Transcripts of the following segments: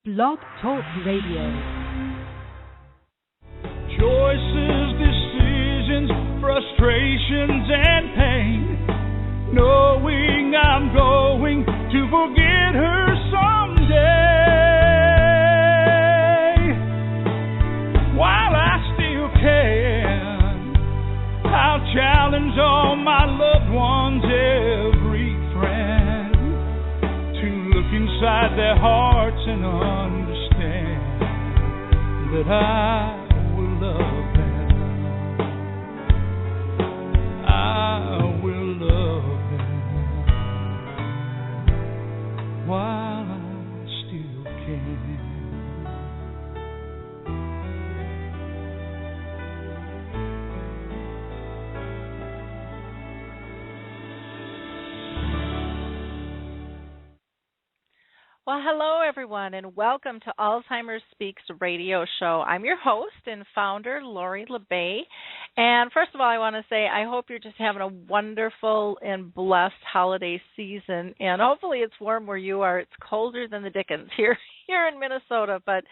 Blog Talk Radio. Choices, decisions, frustrations, and pain. Knowing I'm going to forget her someday. While I still can, I'll challenge all my loved ones, every friend, to look inside their hearts and understand that I will love them. I will love them while I still can. Well, hello, everyone, and welcome to Alzheimer's Speaks radio show. I'm your host and founder, Lori LeBay. And first of all, I want to say I hope you're just having a wonderful and blessed holiday season. And hopefully it's warm where you are. It's colder than the dickens here in Minnesota, but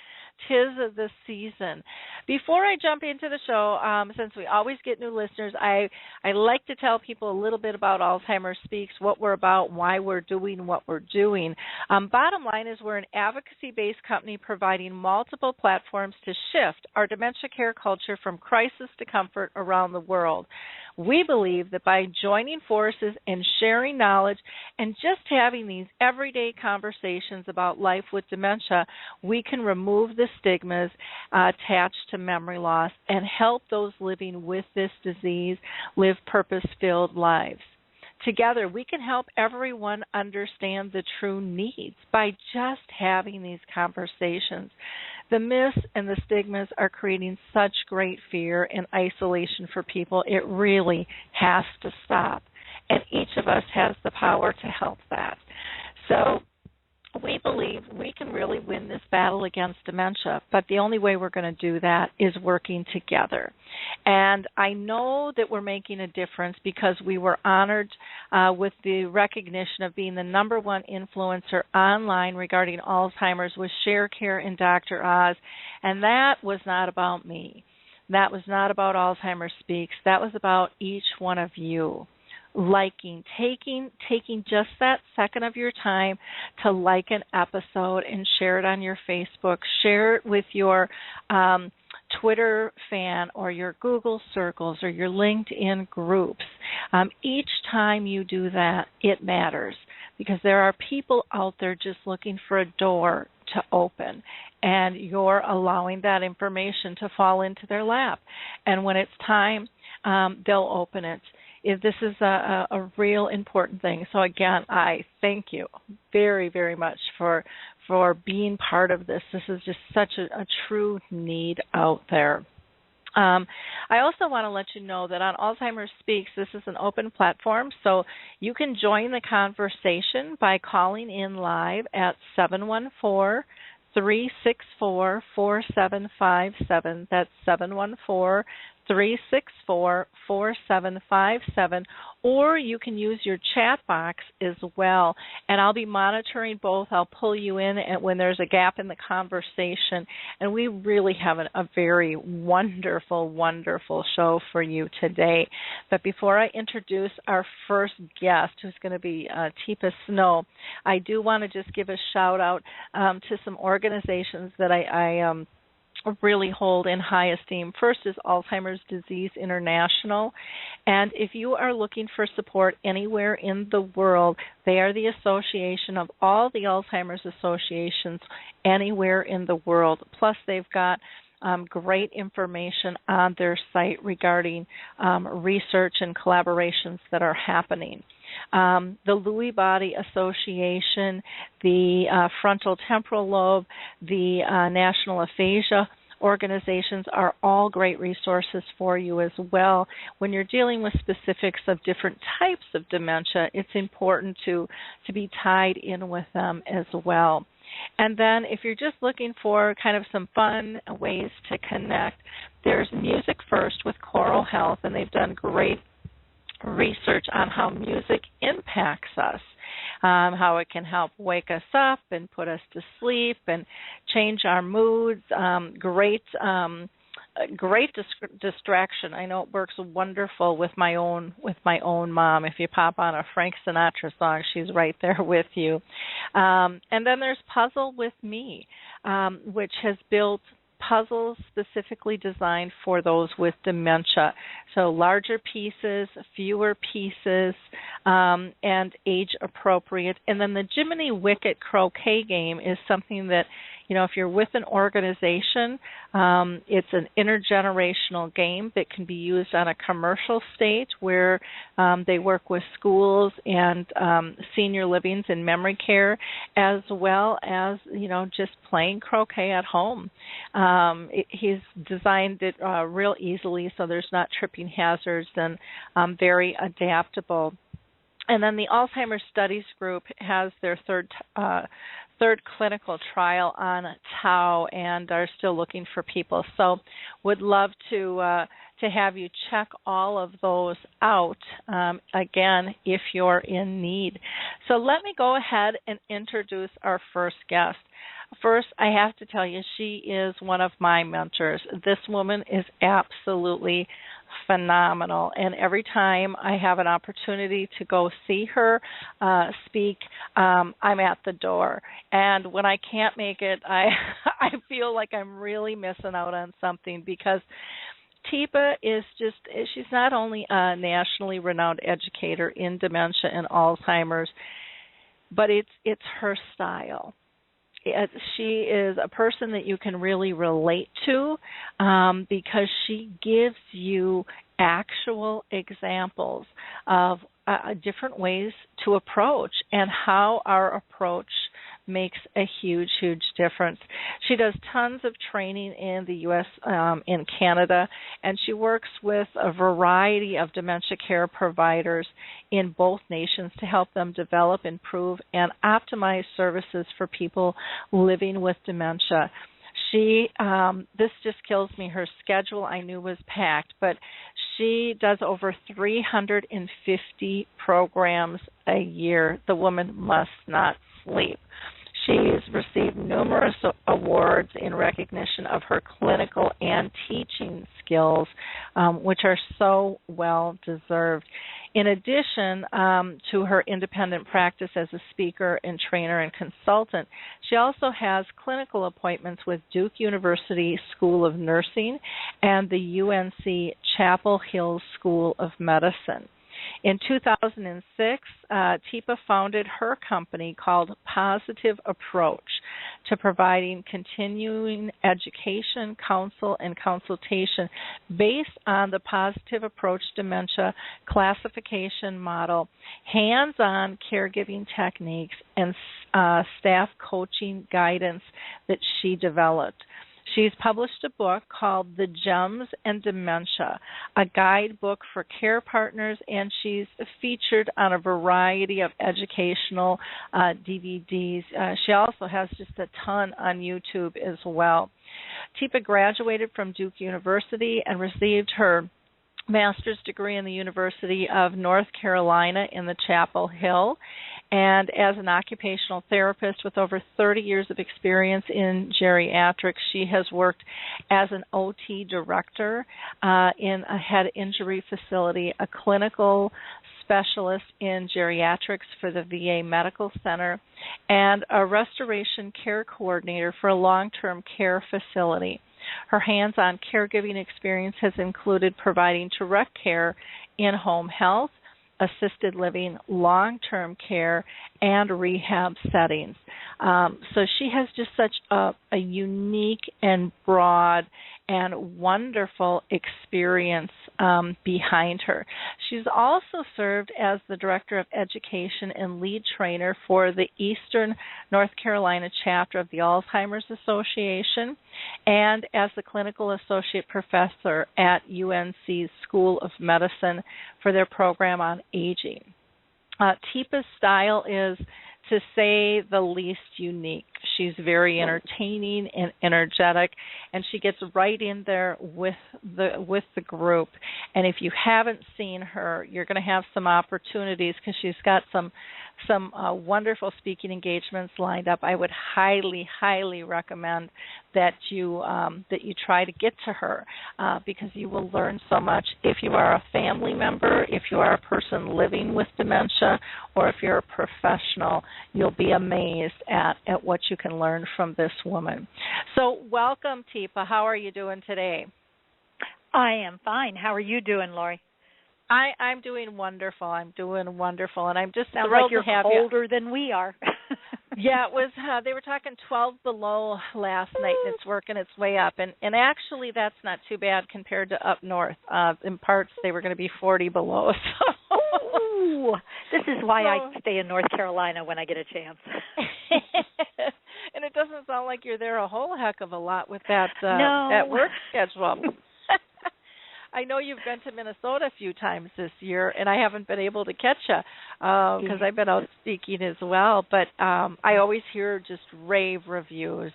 'tis the season. Before I jump into the show, since we always get new listeners, I like to tell people a little bit about Alzheimer's Speaks, what we're about, why we're doing what we're doing. Bottom line is we're an advocacy-based company providing multiple platforms to shift our dementia care culture from crisis to comfort around the world. We believe that by joining forces and sharing knowledge and just having these everyday conversations about life with dementia, we can remove the stigmas attached to memory loss and help those living with this disease live purpose-filled lives. Together, we can help everyone understand the true needs by just having these conversations. The myths and the stigmas are creating such great fear and isolation for people. It really has to stop, and each of us has the power to help that. So we believe we can really win this battle against dementia, but the only way we're going to do that is working together. And I know that we're making a difference because we were honored with the recognition of being the #1 influencer online regarding Alzheimer's with ShareCare and Dr. Oz, and that was not about me. That was not about Alzheimer's Speaks. That was about each one of you. Liking, taking just that second of your time to like an episode and share it on your Facebook, share it with your Twitter fan or your Google circles or your LinkedIn groups. Each time you do that, it matters because there are people out there just looking for a door to open, and you're allowing that information to fall into their lap. And when it's time, they'll open it. This is a real important thing. So again, I thank you very, very much for being part of this. This is just such a true need out there. I also want to let you know that on Alzheimer's Speaks, this is an open platform, so you can join the conversation by calling in live at 714-364-4757. That's 714-364-4757, or you can use your chat box as well, and I'll be monitoring both. I'll pull you in when there's a gap in the conversation, and we really have a very wonderful, wonderful show for you today. But before I introduce our first guest, who's going to be Teepa Snow, I do want to just give a shout-out to some organizations that I really hold in high esteem. First is Alzheimer's Disease International, and if you are looking for support anywhere in the world, they are the association of all the Alzheimer's associations anywhere in the world. Plus, they've got great information on their site regarding research and collaborations that are happening. The Lewy Body Association, the Frontal Temporal Lobe, the National Aphasia organizations are all great resources for you as well. When you're dealing with specifics of different types of dementia, it's important to be tied in with them as well. And then if you're just looking for kind of some fun ways to connect, there's Music First with Choral Health, and they've done great research on how music impacts us. how it can help wake us up and put us to sleep and change our moods. Great distraction. I know it works wonderful with my own mom. If you pop on a Frank Sinatra song, she's right there with you. And then there's Puzzle with Me, which has built puzzles specifically designed for those with dementia. So larger pieces, fewer pieces, and age appropriate. And then the Jiminy Wicket croquet game is something that, if you're with an organization, it's an intergenerational game that can be used on a commercial stage where they work with schools and senior livings and memory care, as well as, just playing croquet at home. He's designed it real easily so there's not tripping hazards, and very adaptable. And then the Alzheimer's Studies Group has their third clinical trial on tau and are still looking for people. So would love to have you check all of those out, again, if you're in need. So let me go ahead and introduce our first guest. First, I have to tell you, she is one of my mentors. This woman is absolutely phenomenal, and every time I have an opportunity to go see her speak, I'm at the door. And when I can't make it, I feel like I'm really missing out on something, because Teepa she's not only a nationally renowned educator in dementia and Alzheimer's, but it's her style. She is a person that you can really relate to, because she gives you actual examples of different ways to approach and how our approach makes a huge, huge difference. She does tons of training in the U.S. In Canada, and she works with a variety of dementia care providers in both nations to help them develop, improve, and optimize services for people living with dementia. This just kills me. Her schedule I knew was packed, but she does over 350 programs a year. The woman must not sleep. She's received numerous awards in recognition of her clinical and teaching skills, which are so well deserved. In addition to her independent practice as a speaker and trainer and consultant, she also has clinical appointments with Duke University School of Nursing and the UNC Chapel Hill School of Medicine. In 2006, Teepa founded her company called Positive Approach to providing continuing education, counsel, and consultation based on the Positive Approach Dementia classification model, hands-on caregiving techniques, and staff coaching guidance that she developed. She's published a book called The Gems and Dementia, a guidebook for care partners, and she's featured on a variety of educational DVDs. She also has just a ton on YouTube as well. Teepa graduated from Duke University and received her master's degree in the University of North Carolina in the Chapel Hill, and as an occupational therapist with over 30 years of experience in geriatrics, she has worked as an OT director in a head injury facility, a clinical specialist in geriatrics for the VA Medical Center, and a restoration care coordinator for a long-term care facility. Her hands-on caregiving experience has included providing direct care in home health, assisted living, long-term care, and rehab settings. So she has just such a unique and broad and wonderful experience behind her. She's also served as the Director of Education and lead trainer for the Eastern North Carolina chapter of the Alzheimer's Association, and as the Clinical Associate Professor at UNC's School of Medicine for their program on aging. Teepa's style is, to say the least, unique. She's very entertaining and energetic, and she gets right in there with the group. And if you haven't seen her, you're going to have some opportunities, because she's got some some wonderful speaking engagements lined up. I would highly, highly recommend that you try to get to her because you will learn so much. If you are a family member, if you are a person living with dementia, or if you're a professional, you'll be amazed at what you can learn from this woman. So welcome, Teepa. How are you doing today? I am fine. How are you doing, Lori? I'm doing wonderful. I'm doing wonderful, and I'm just Sounds thrilled like you're to have colder than we are. Yeah, it was. They were talking 12 below last night, and it's working its way up. And actually, that's not too bad compared to up north. In parts, they were going to be 40 below. So. Ooh, this is why I stay in North Carolina when I get a chance. And it doesn't sound like you're there a whole heck of a lot with that no. that work schedule. I know you've been to Minnesota a few times this year, and I haven't been able to catch you because I've been out speaking as well. But I always hear just rave reviews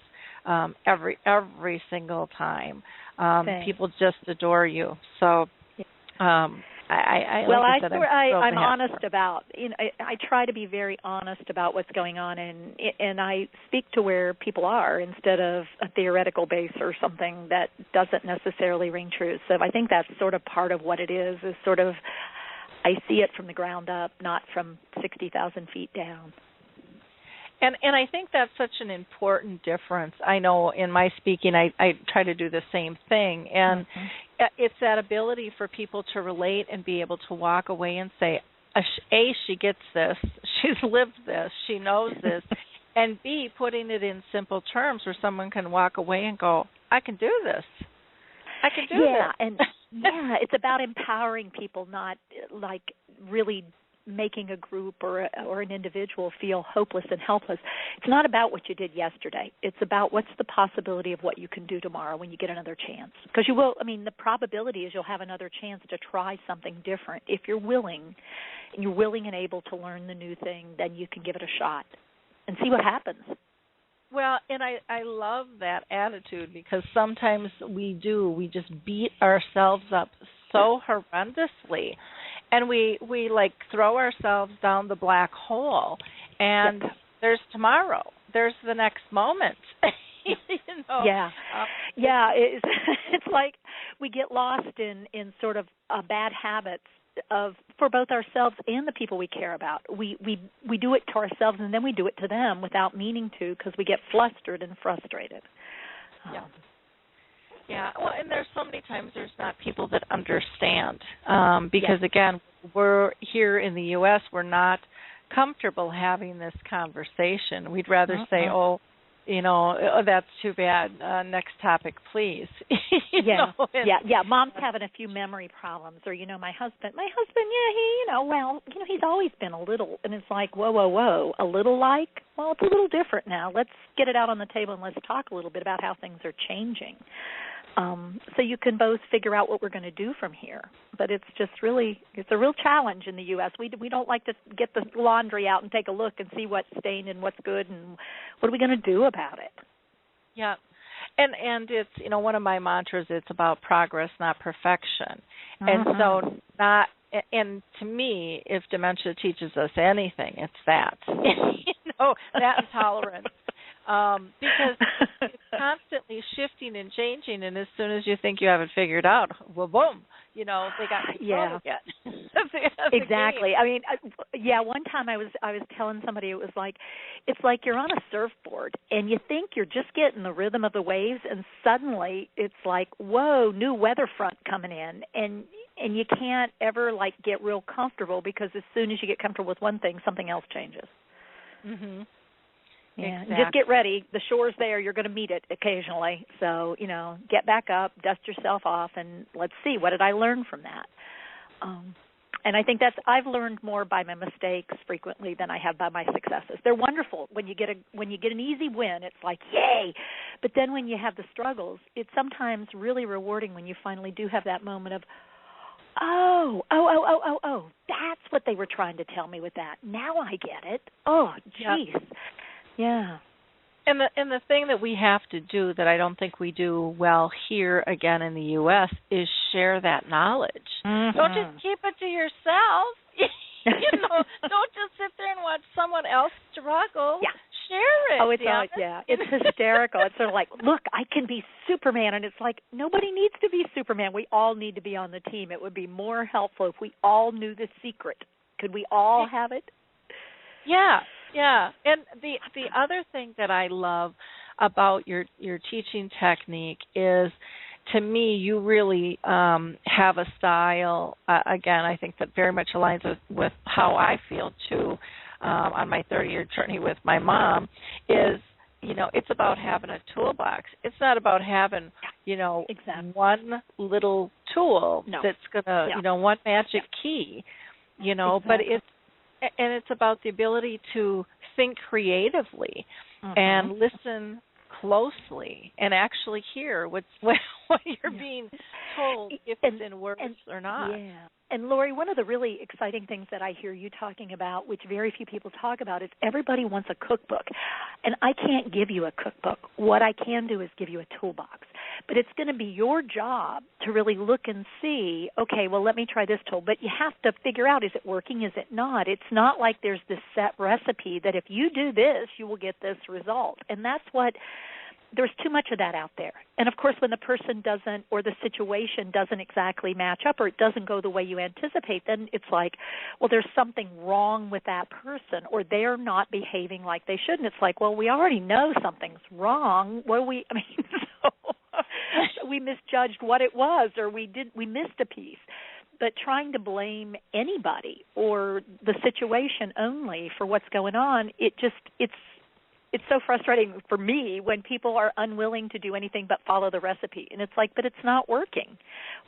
every single time. People just adore you. So I'm honest about. I try to be very honest about what's going on, and I speak to where people are instead of a theoretical base or something that doesn't necessarily ring true. So I think that's sort of part of what it is sort of I see it from the ground up, not from 60,000 feet down. And I think that's such an important difference. I know in my speaking I try to do the same thing, and it's that ability for people to relate and be able to walk away and say, A, she gets this, she's lived this, she knows this, and B, putting it in simple terms where someone can walk away and go, I can do this. I can do this. And it's about empowering people, not like really making a group or an individual feel hopeless and helpless. It's not about what you did yesterday. It's about what's the possibility of what you can do tomorrow when you get another chance. Because you will, the probability is you'll have another chance to try something different. If you're willing, and you're willing and able to learn the new thing, then you can give it a shot and see what happens. Well, and I love that attitude because sometimes we just beat ourselves up so horrendously. And we like throw ourselves down the black hole, and there's tomorrow. There's the next moment. It's like we get lost in sort of bad habits for both ourselves and the people we care about. We do it to ourselves, and then we do it to them without meaning to because we get flustered and frustrated. Yeah, well, and there's so many times there's not people that understand because, again, we're here in the U.S., we're not comfortable having this conversation. We'd rather say, that's too bad. Next topic, please. Mom's having a few memory problems, or my husband, he's always been a little, and it's like, whoa, a little like, well, it's a little different now. Let's get it out on the table and let's talk a little bit about how things are changing. So you can both figure out what we're going to do from here. But it's a real challenge in the U.S. We don't like to get the laundry out and take a look and see what's stained and what's good and what are we going to do about it. Yeah. And it's, one of my mantras, it's about progress, not perfection. And so and to me, if dementia teaches us anything, it's that. That and tolerance. Because it's constantly shifting and changing, and as soon as you think you have it figured out, well, boom, they got control again. Exactly. One time I was telling somebody it's like you're on a surfboard, and you think you're just getting the rhythm of the waves, and suddenly it's like, whoa, new weather front coming in, and you can't ever get real comfortable because as soon as you get comfortable with one thing, something else changes. Mm-hmm. Yeah, exactly. Just get ready. The shore's there. You're going to meet it occasionally. So, get back up, dust yourself off, and let's see, what did I learn from that? And I think I've learned more by my mistakes frequently than I have by my successes. They're wonderful. When you get an easy win, it's like, yay. But then when you have the struggles, it's sometimes really rewarding when you finally do have that moment of, oh, that's what they were trying to tell me with that. Now I get it. Oh, jeez. Yep. Yeah. And the thing that we have to do that I don't think we do well here again in the U.S. is share that knowledge. Mm-hmm. Don't just keep it to yourself. Don't just sit there and watch someone else struggle. Yeah. Share it. Oh, it's hysterical. It's sort of like, look, I can be Superman, and it's like nobody needs to be Superman. We all need to be on the team. It would be more helpful if we all knew the secret. Could we all have it? Yeah. And the other thing that I love about your teaching technique is, to me, you really have a style, again, I think that very much aligns with how I feel, too, on my 30-year journey with my mom, is, it's about having a toolbox. It's not about having, exactly. one little tool that's going to, one magic key, exactly. but it's about the ability to think creatively and listen closely and actually hear what you're being told, if it's in words or not. Yeah. And Lori, one of the really exciting things that I hear you talking about, which very few people talk about, is everybody wants a cookbook. And I can't give you a cookbook. What I can do is give you a toolbox. But it's going to be your job to really look and see, okay, well, let me try this tool. But you have to figure out, is it working, is it not? It's not like there's this set recipe that if you do this, you will get this result. And that's what... There's too much of that out there. And, of course, when the person doesn't, or the situation doesn't exactly match up, or it doesn't go the way you anticipate, then it's like, well, there's something wrong with that person, or they're not behaving like they should. And it's like, well, we already know something's wrong. So we misjudged what it was, or we missed a piece. But trying to blame anybody or the situation only for what's going on, it's so frustrating for me when people are unwilling to do anything but follow the recipe. And it's like, but it's not working.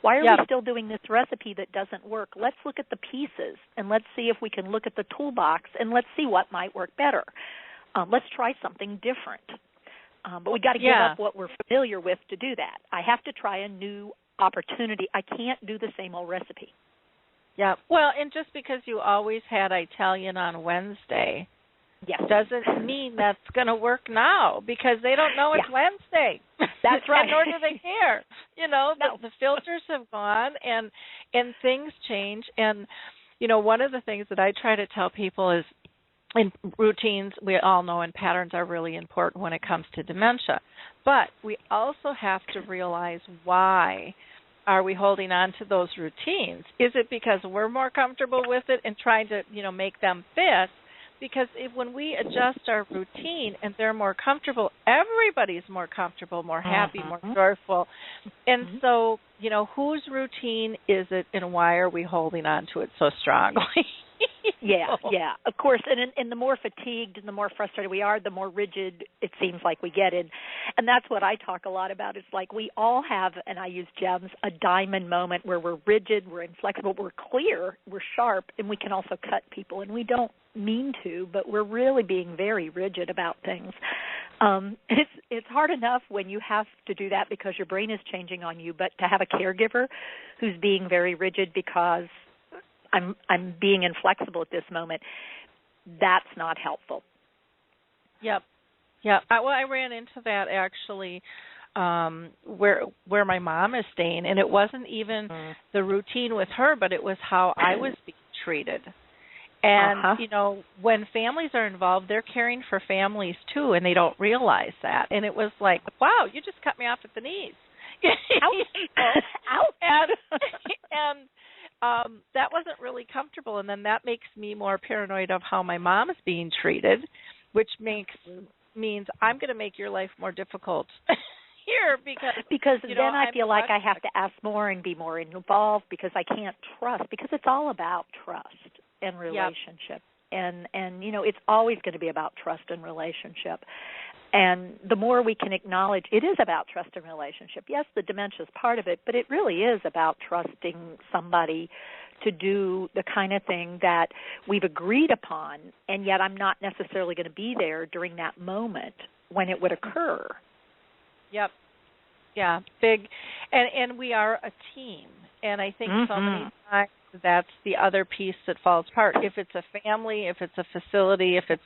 Why are we still doing this recipe that doesn't work? Let's look at the pieces, and let's see if we can look at the toolbox, and let's see what might work better. Let's try something different. But we got to give up what we're familiar with to do that. I have to try a new opportunity. I can't do the same old recipe. Yeah. Well, and just because you always had Italian on Wednesday, doesn't mean that's going to work now, because they don't know it's Wednesday. That's right. And nor do they care. The filters have gone, and things change. And, one of the things that I try to tell people is, in routines, we all know, and patterns are really important when it comes to dementia. But we also have to realize, why are we holding on to those routines? Is it because we're more comfortable with it and trying to, make them fit? Because when we adjust our routine and they're more comfortable, everybody's more comfortable, more happy, more joyful. And so, whose routine is it, and why are we holding on to it so strongly? Yeah, of course. And the more fatigued and the more frustrated we are, the more rigid it seems like we get in. And that's what I talk a lot about. It's like we all have, and I use gems, a diamond moment where we're rigid, we're inflexible, we're clear, we're sharp, and we can also cut people. And we don't mean to, but we're really being very rigid about things. It's hard enough when you have to do that because your brain is changing on you, but to have a caregiver who's being very rigid because I'm being inflexible at this moment, that's not helpful. Yep. I ran into that actually where my mom is staying, and it wasn't even the routine with her, but it was how I was being treated. And, when families are involved, they're caring for families too, and they don't realize that. And it was like, wow, you just cut me off at the knees. Ouch. And that wasn't really comfortable, and then that makes me more paranoid of how my mom is being treated, which means I'm going to make your life more difficult here because then I feel like I have to ask more and be more involved because I can't trust, because it's all about trust and relationship. And it's always going to be about trust and relationship. And the more we can acknowledge it is about trust and relationship. Yes, the dementia is part of it, but it really is about trusting somebody to do the kind of thing that we've agreed upon, and yet I'm not necessarily going to be there during that moment when it would occur. Yep. Yeah, big. And we are a team. And I think so many times that's the other piece that falls apart. If it's a family, if it's a facility, if it's,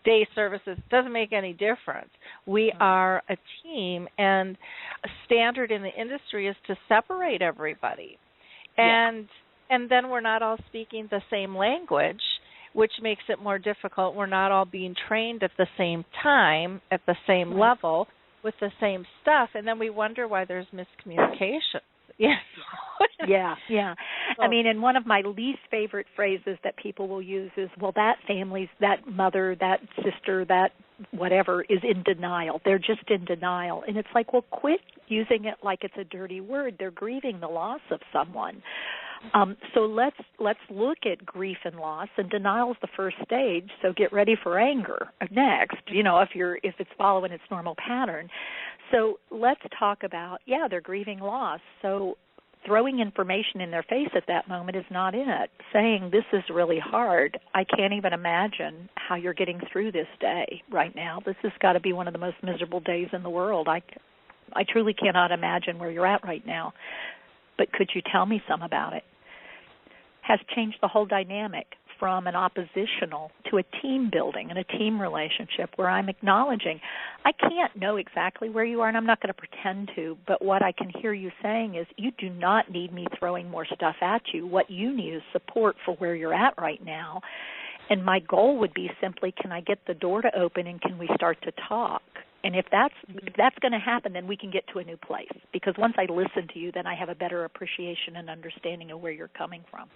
day services, it doesn't make any difference. We are a team, and a standard in the industry is to separate everybody. And And then we're not all speaking the same language, which makes it more difficult. We're not all being trained at the same time, at the same level, with the same stuff, and then we wonder why there's miscommunication. Yes. Yeah. I mean, and one of my least favorite phrases that people will use is, well, that family's, that mother, that sister, that whatever is in denial. They're just in denial. And it's like, well, quit using it like it's a dirty word. They're grieving the loss of someone. So let's look at grief and loss, and denial is the first stage. So get ready for anger next. If it's following its normal pattern. So let's talk about they're grieving loss. So throwing information in their face at that moment is not it. Saying this is really hard. I can't even imagine how you're getting through this day right now. This has got to be one of the most miserable days in the world. I truly cannot imagine where you're at right now. But could you tell me some about it? Has changed the whole dynamic from an oppositional to a team building and a team relationship where I'm acknowledging I can't know exactly where you are, and I'm not going to pretend to, but what I can hear you saying is you do not need me throwing more stuff at you. What you need is support for where you're at right now. And my goal would be simply, can I get the door to open and can we start to talk? And if that's going to happen, then we can get to a new place. Because once I listen to you, then I have a better appreciation and understanding of where you're coming from.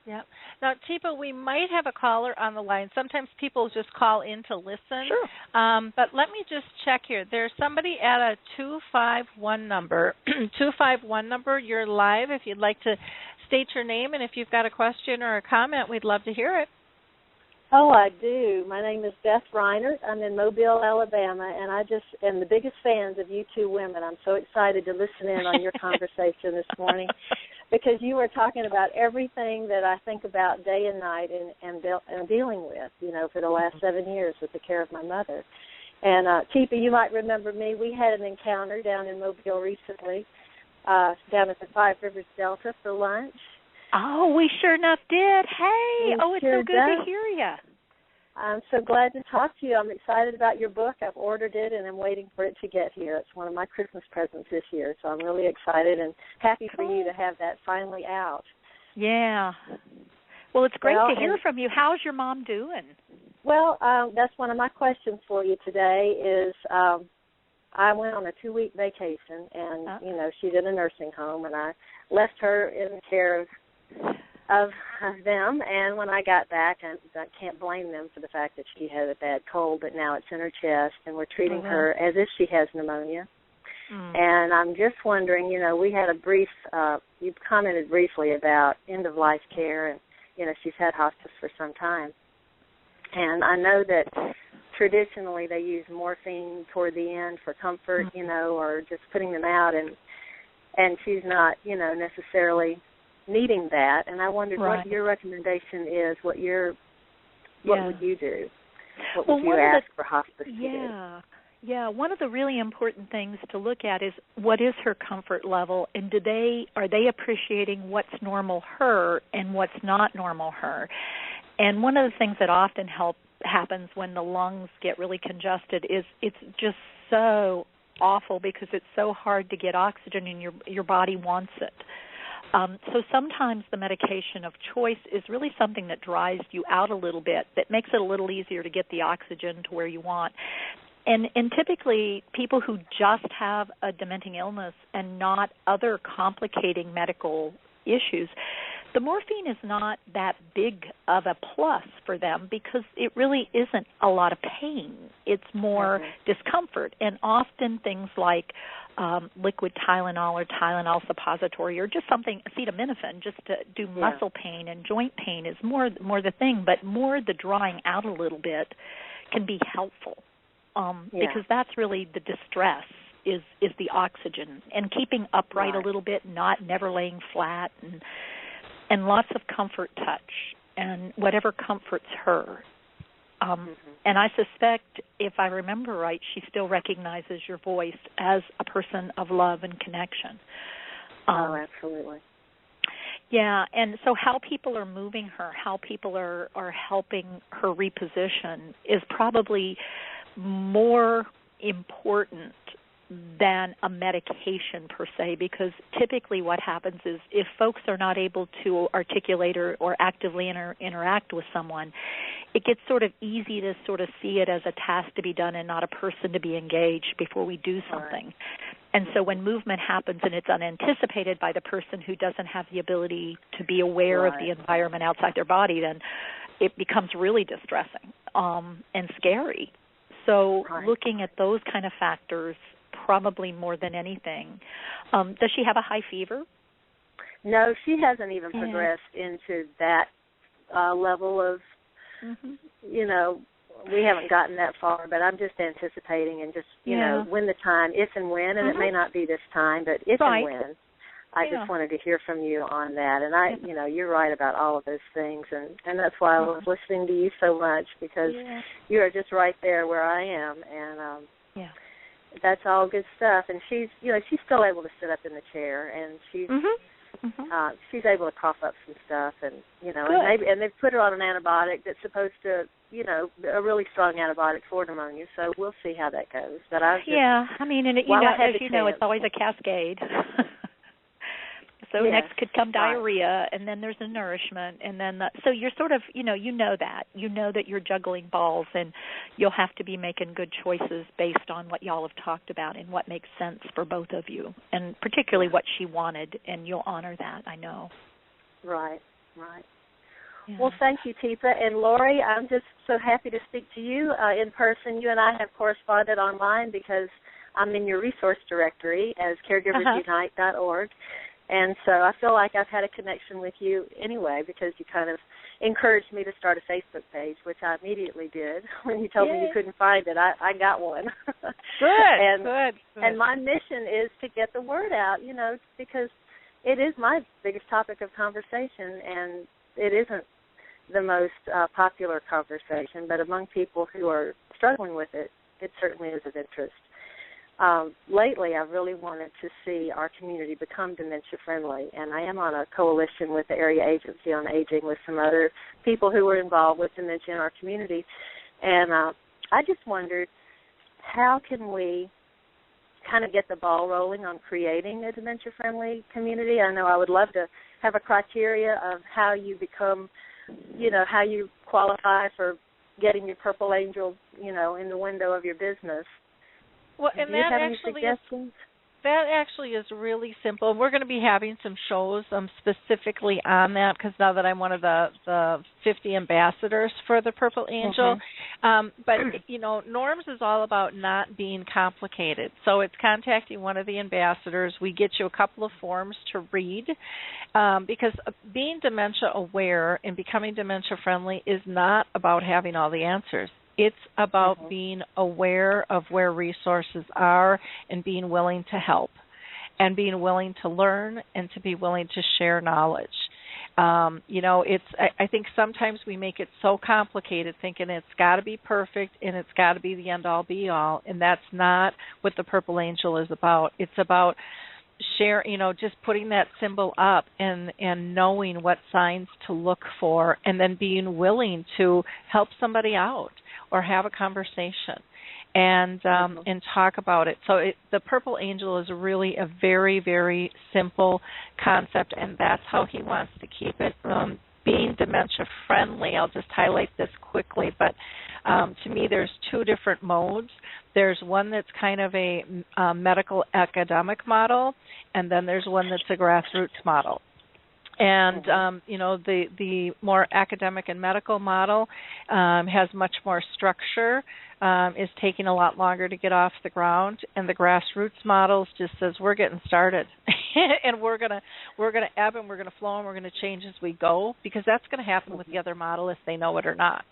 Yeah. Now, Teepa, we might have a caller on the line. Sometimes people just call in to listen. Sure. But let me just check here. There's somebody at a 251 number. 251 number. You're live. If you'd like to state your name, and if you've got a question or a comment, we'd love to hear it. Oh, I do. My name is Beth Reinert. I'm in Mobile, Alabama, and I just am the biggest fans of you two women. I'm so excited to listen in on your conversation this morning because you were talking about everything that I think about day and night and dealing with, for the last 7 years with the care of my mother. And, Teepa, you might remember me. We had an encounter down in Mobile recently, down at the Five Rivers Delta for lunch. Oh, we sure enough did. Hey, it's so good to hear you. I'm so glad to talk to you. I'm excited about your book. I've ordered it, and I'm waiting for it to get here. It's one of my Christmas presents this year, so I'm really excited and happy for you to have that finally out. Yeah. Well, it's great to hear from you. How's your mom doing? Well, that's one of my questions for you today is I went on a 2-week vacation, and, she's in a nursing home, and I left her in the care of them, and when I got back, I can't blame them for the fact that she had a bad cold, but now it's in her chest, and we're treating her as if she has pneumonia. And I'm just wondering, we had a brief, you commented briefly about end-of-life care, and, she's had hospice for some time. And I know that traditionally they use morphine toward the end for comfort, or just putting them out, and she's not, necessarily needing that, and I wondered what your recommendation is. What would you do? What would you ask for hospice to do? Yeah. One of the really important things to look at is what is her comfort level, and are they appreciating what's normal her and what's not normal her? And one of the things that often happens when the lungs get really congested is it's just so awful because it's so hard to get oxygen, and your body wants it. So sometimes the medication of choice is really something that dries you out a little bit, that makes it a little easier to get the oxygen to where you want. And typically people who just have a dementing illness and not other complicating medical issues, the morphine is not that big of a plus for them because it really isn't a lot of pain. It's more discomfort, and often things like liquid Tylenol or Tylenol suppository or just something, acetaminophen, just to do muscle pain and joint pain is more the thing, but more the drawing out a little bit can be helpful because that's really the distress is the oxygen and keeping upright a little bit, never laying flat, and lots of comfort touch and whatever comforts her. And I suspect, if I remember right, she still recognizes your voice as a person of love and connection. Absolutely. Yeah, and so how people are moving her, how people are helping her reposition is probably more important than a medication per se, because typically what happens is if folks are not able to articulate or actively interact with someone, it gets sort of easy to sort of see it as a task to be done and not a person to be engaged before we do something. Right. And so when movement happens and it's unanticipated by the person who doesn't have the ability to be aware of the environment outside their body, then it becomes really distressing and scary. So looking at those kind of factors probably more than anything. Does she have a high fever? No, she hasn't even progressed into that level of, you know, we haven't gotten that far, but I'm just anticipating and just, you know, when the time, if and when, and it may not be this time, but if and when. I just wanted to hear from you on that. And you know, you're right about all of those things, and that's why I was listening to you so much, because you are just right there where I am, and that's all good stuff. And she's, you know, she's still able to sit up in the chair, and she's able to cough up some stuff, and you know, and they've put her on an antibiotic that's supposed to, you know, a really strong antibiotic for pneumonia. So we'll see how that goes. But I mean, and you know, as you know, it's always a cascade. So next could come diarrhea, and then there's the nourishment, and then so you're sort of, you know that you're juggling balls, and you'll have to be making good choices based on what y'all have talked about and what makes sense for both of you, and particularly what she wanted, and you'll honor that, I know. Right. Yeah. Well, thank you, Teepa. And Lori, I'm just so happy to speak to you in person. You and I have corresponded online because I'm in your resource directory as caregiversunite.org. And so I feel like I've had a connection with you anyway, because you kind of encouraged me to start a Facebook page, which I immediately did. When you told me you couldn't find it, I got one. Good. And my mission is to get the word out, you know, because it is my biggest topic of conversation, and it isn't the most popular conversation, but among people who are struggling with it, it certainly is of interest. Lately, I've really wanted to see our community become dementia-friendly, and I am on a coalition with the Area Agency on Aging with some other people who are involved with dementia in our community. And I just wondered, how can we kind of get the ball rolling on creating a dementia-friendly community? I know I would love to have a criteria of how you become, you know, how you qualify for getting your Purple Angel, you know, in the window of your business. Well, and do you have any suggestions? That actually is really simple. We're going to be having some shows specifically on that, because now that I'm one of the 50 ambassadors for the Purple Angel. But, you know, Norms is all about not being complicated. So it's contacting one of the ambassadors. We get you a couple of forms to read, because being dementia aware and becoming dementia friendly is not about having all the answers. It's about being aware of where resources are and being willing to help and being willing to learn and to be willing to share knowledge. You know, I think sometimes we make it so complicated, thinking it's got to be perfect and it's got to be the end-all, be-all, and that's not what the Purple Angel is about. It's about share, you know, just putting that symbol up and knowing what signs to look for, and then being willing to help somebody out or have a conversation and talk about it. So the Purple Angel is really a very, very simple concept, and that's how he wants to keep it. Being dementia friendly, I'll just highlight this quickly, but to me there's two different modes. There's one that's kind of a medical academic model, and then there's one that's a grassroots model. And, you know, the more academic and medical model has much more structure, is taking a lot longer to get off the ground, and the grassroots models just says we're getting started, and we're gonna ebb and we're gonna flow and we're gonna change as we go, because that's going to happen with the other model if they know it or not,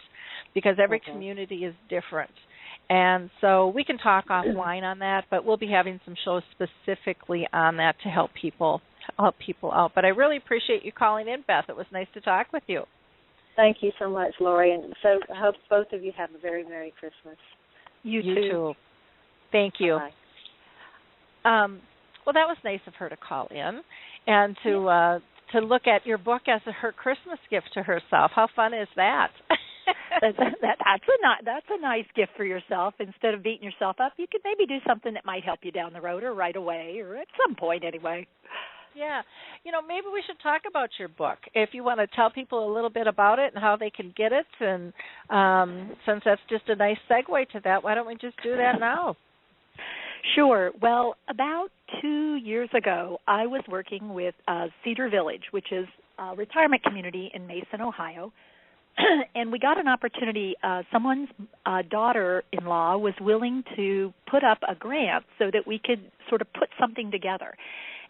because every community is different. And so we can talk offline on that, but we'll be having some shows specifically on that to help people out. But I really appreciate you calling in, Beth. It was nice to talk with you. Thank you so much, Lori. And so I hope both of you have a very Merry Christmas. You too. Thank you. Bye. Well, that was nice of her to call in and to look at your book as her Christmas gift to herself. How fun is that? That's a nice gift for yourself. Instead of beating yourself up, you could maybe do something that might help you down the road or right away or at some point anyway. Yeah. Maybe we should talk about your book. If you want to tell people a little bit about it and how they can get it, and since that's just a nice segue to that, why don't we just do that now? Sure. Well, about 2 years ago, I was working with Cedar Village, which is a retirement community in Mason, Ohio, and we got an opportunity. Someone's daughter-in-law was willing to put up a grant so that we could sort of put something together.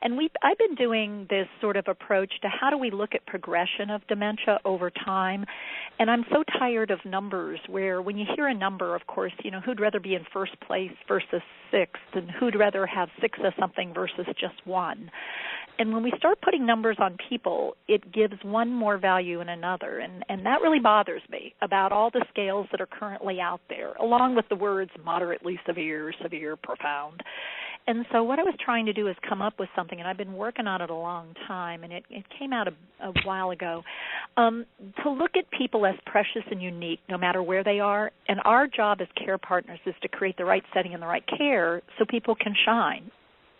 And I've been doing this sort of approach to how do we look at progression of dementia over time. And I'm so tired of numbers where when you hear a number, of course, who'd rather be in first place versus sixth, and who'd rather have 6 of something versus just 1. And when we start putting numbers on people, it gives one more value than another. And that really bothers me about all the scales that are currently out there, along with the words moderately severe, severe, profound. And so what I was trying to do is come up with something, and I've been working on it a long time, and it came out a while ago, to look at people as precious and unique no matter where they are. And our job as care partners is to create the right setting and the right care so people can shine.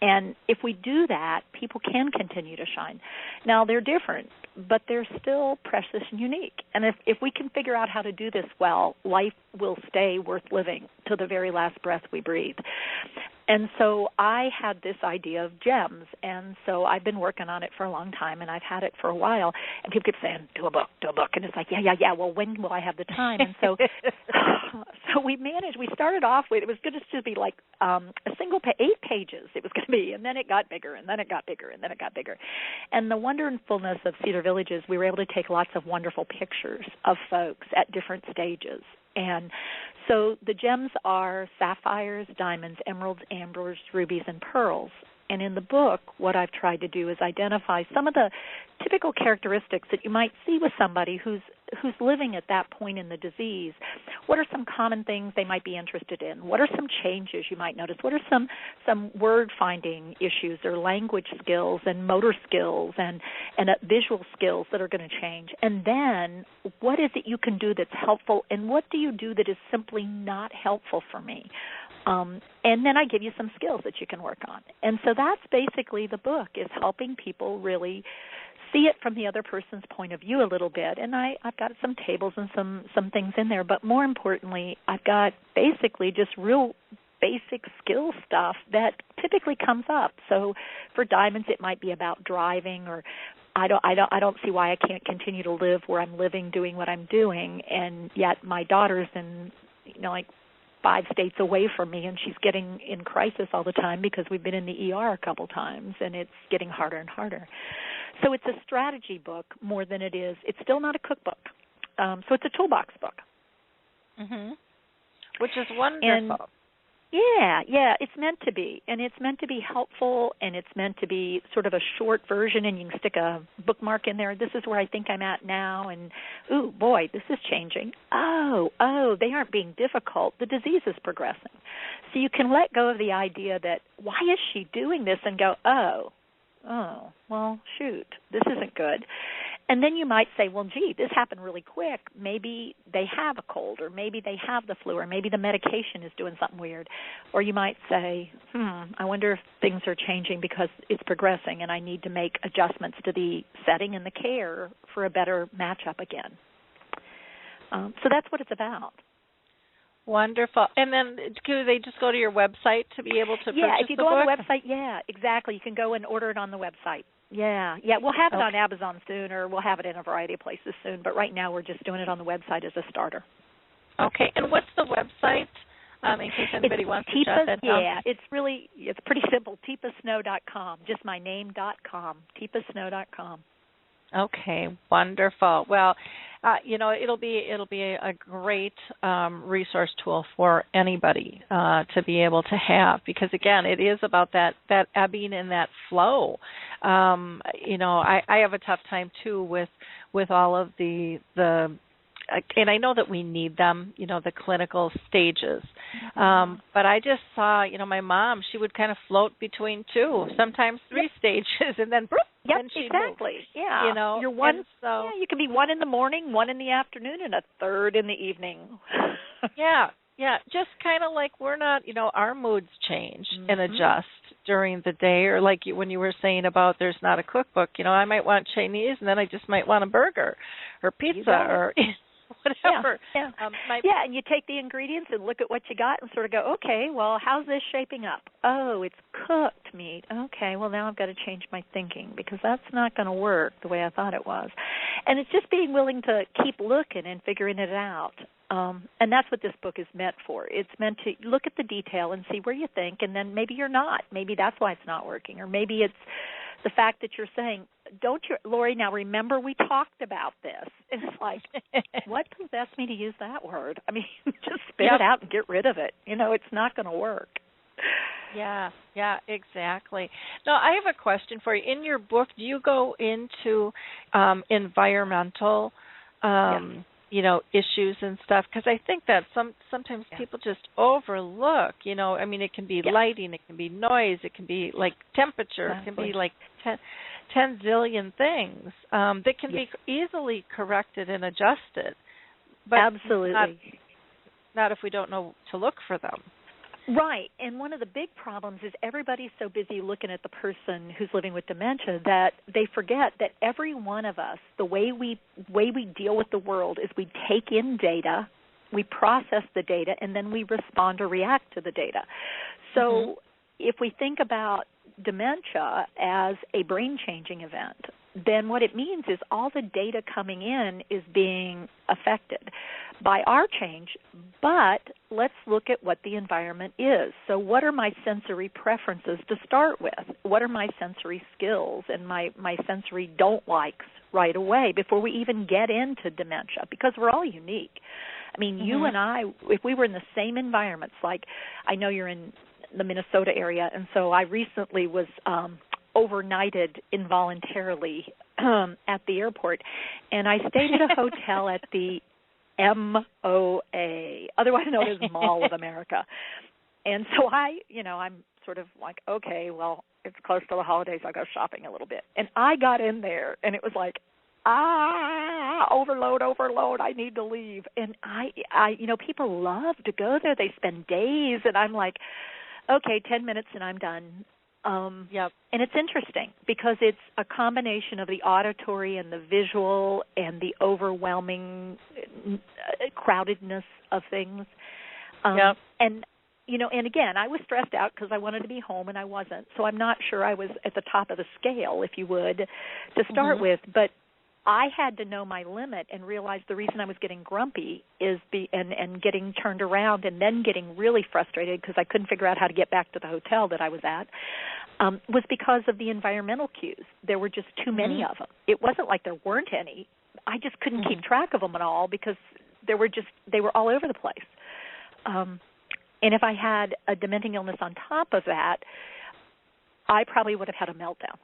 And if we do that, people can continue to shine. Now, they're different, but they're still precious and unique. And if we can figure out how to do this well, life will stay worth living till the very last breath we breathe. And so I had this idea of gems, and so I've been working on it for a long time, and I've had it for a while, and people keep saying, do a book, and it's like, yeah, well, when will I have the time? And so we started off with, it was going to be like a single 8 pages it was going to be, and then it got bigger, and then it got bigger, and then it got bigger. And the wonderfulness of Cedar Village is we were able to take lots of wonderful pictures of folks at different stages. And so the gems are sapphires, diamonds, emeralds, ambers, rubies, and pearls. And in the book, what I've tried to do is identify some of the typical characteristics that you might see with somebody who's living at that point in the disease. What are some common things they might be interested in? What are some changes you might notice? What are some word-finding issues or language skills and motor skills and visual skills that are going to change? And then what is it you can do that's helpful, and what do you do that is simply not helpful for me? And then I give you some skills that you can work on. And so that's basically the book, is helping people really see it from the other person's point of view a little bit. And I've got some tables and some things in there. But more importantly, I've got basically just real basic skill stuff that typically comes up. So for diamonds, it might be about driving, or I don't see why I can't continue to live where I'm living, doing what I'm doing, and yet my daughter's in, like 5 states away from me, and she's getting in crisis all the time because we've been in the ER a couple times, and it's getting harder and harder. So it's a strategy book more than it is. It's still not a cookbook. So it's a toolbox book. Mm-hmm. Which is wonderful. Yeah, it's meant to be. And it's meant to be helpful, and it's meant to be sort of a short version, and you can stick a bookmark in there. This is where I think I'm at now, and, ooh, boy, this is changing. Oh, they aren't being difficult. The disease is progressing. So you can let go of the idea that, why is she doing this, and go, oh, well, shoot, this isn't good. And then you might say, well, gee, this happened really quick. Maybe they have a cold, or maybe they have the flu, or maybe the medication is doing something weird. Or you might say, I wonder if things are changing because it's progressing and I need to make adjustments to the setting and the care for a better matchup again. So that's what it's about. Wonderful. And then do they just go to your website to be able to purchase the book? Yeah, if you go on the website, yeah, exactly. You can go and order it on the website. Yeah, we'll have it on Amazon soon, or we'll have it in a variety of places soon, but right now we're just doing it on the website as a starter. Okay, and what's the website, in case anybody wants to jot that down? Yeah, it's pretty simple, TEEPA'Snow.com, just my name.com, TEEPA'Snow.com. Okay, wonderful. Well, it'll be a great resource tool for anybody to be able to have, because again, it is about that ebbing and that flow. I have a tough time too with all of the and I know that we need them, the clinical stages. But I just saw, my mom, she would kind of float between 2, sometimes 3 stages, and then Yep, when she exactly. moves, Yeah. you know, You're one. and so yeah, you can be one in the morning, one in the afternoon, and a third in the evening. yeah, just kind of like we're not, our moods change and adjust during the day, or like when you were saying about there's not a cookbook, I might want Chinese, and then I just might want a burger or pizza or whatever. Yeah. Yeah, and you take the ingredients and look at what you got and sort of go, okay, well, how's this shaping up? Oh, it's cooked meat. Okay, well, now I've got to change my thinking because that's not going to work the way I thought it was. And it's just being willing to keep looking and figuring it out. And that's what this book is meant for. It's meant to look at the detail and see where you think, and then maybe you're not. Maybe that's why it's not working, or maybe it's the fact that you're saying, Lori, now remember we talked about this. And it's like, what possessed me to use that word? I mean, just spit it out and get rid of it. It's not going to work. Yeah, exactly. Now, I have a question for you. In your book, do you go into environmental issues and stuff? Because I think that sometimes people just overlook, I mean, it can be lighting, it can be noise, it can be like temperature, it can be like 10 zillion things that can be easily corrected and adjusted. But absolutely. Not if we don't know to look for them. Right, and one of the big problems is everybody's so busy looking at the person who's living with dementia that they forget that every one of us, the way we deal with the world is we take in data, we process the data, and then we respond or react to the data. So if we think about dementia as a brain-changing event, then what it means is all the data coming in is being affected by our change, but let's look at what the environment is. So what are my sensory preferences to start with? What are my sensory skills and my sensory don't-likes right away before we even get into dementia? Because we're all unique. I mean, you and I, if we were in the same environments, like I know you're in the Minnesota area, and so I recently was overnighted involuntarily at the airport, and I stayed at a hotel at the MOA, otherwise known as Mall of America. And so I'm sort of like, okay, well, it's close to the holidays, I'll go shopping a little bit. And I got in there, and it was like, overload, I need to leave. And I people love to go there. They spend days, and I'm like, okay, 10 minutes and I'm done. And it's interesting because it's a combination of the auditory and the visual and the overwhelming crowdedness of things. And again, I was stressed out because I wanted to be home and I wasn't. So I'm not sure I was at the top of the scale, if you would, to start with. But I had to know my limit and realize the reason I was getting grumpy is and getting turned around and then getting really frustrated because I couldn't figure out how to get back to the hotel that I was at was because of the environmental cues. There were just too many of them. It wasn't like there weren't any. I just couldn't keep track of them at all because they were all over the place. And if I had a dementing illness on top of that, I probably would have had a meltdown.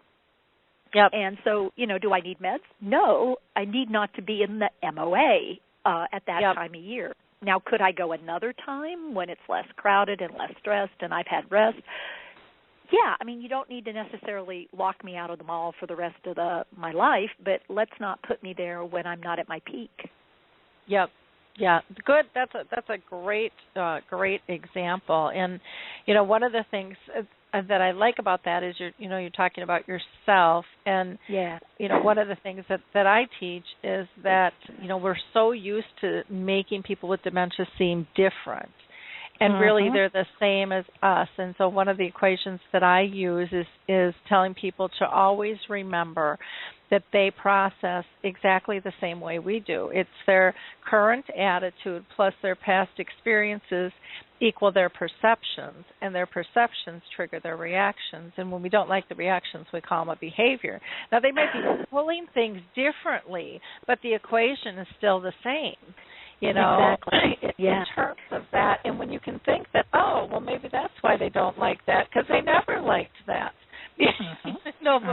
And so, do I need meds? No, I need not to be in the MOA at that time of year. Now, could I go another time when it's less crowded and less stressed and I've had rest? Yeah, I mean, you don't need to necessarily lock me out of the mall for the rest of my life, but let's not put me there when I'm not at my peak. Yeah, good. That's a great example. And one of the things that I like about that is you're talking about yourself, and one of the things that I teach is that we're so used to making people with dementia seem different. And really, they're the same as us. And so one of the equations that I use is telling people to always remember that they process exactly the same way we do. It's their current attitude plus their past experiences equal their perceptions, and their perceptions trigger their reactions. And when we don't like the reactions, we call them a behavior. Now, they might be pulling things differently, but the equation is still the same. Exactly. In terms of that, and when you can think that, oh, well, maybe that's why they don't like that, because they never liked that.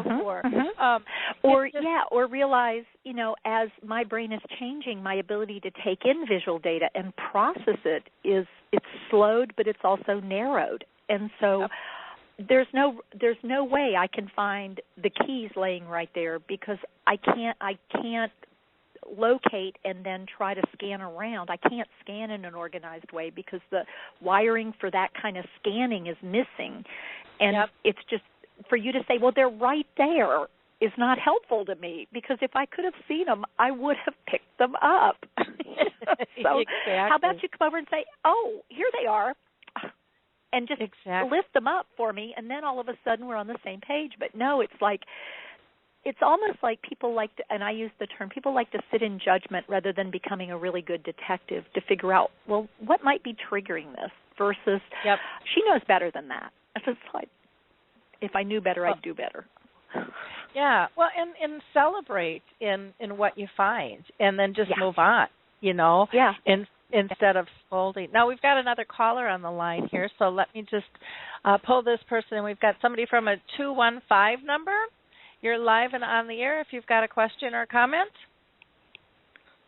Before. Or realize, as my brain is changing, my ability to take in visual data and process it's slowed, but it's also narrowed. And so there's no way I can find the keys laying right there, because I can't locate and then try to scan around. I can't scan in an organized way because the wiring for that kind of scanning is missing. And it's just, for you to say, well, they're right there, is not helpful to me, because if I could have seen them, I would have picked them up. So exactly. How about you come over and say, oh, here they are, and just lift them up for me, and then all of a sudden we're on the same page. But no, it's like, it's almost like people like to, and I use the term, people like to sit in judgment rather than becoming a really good detective to figure out, well, what might be triggering this, versus she knows better than that. It's just like, if I knew better, I'd do better. Yeah, well, and celebrate in what you find, and then just move on, you know, instead of scolding. Now, we've got another caller on the line here, so let me just pull this person, and we've got somebody from a 215 number. You're live and on the air if you've got a question or a comment.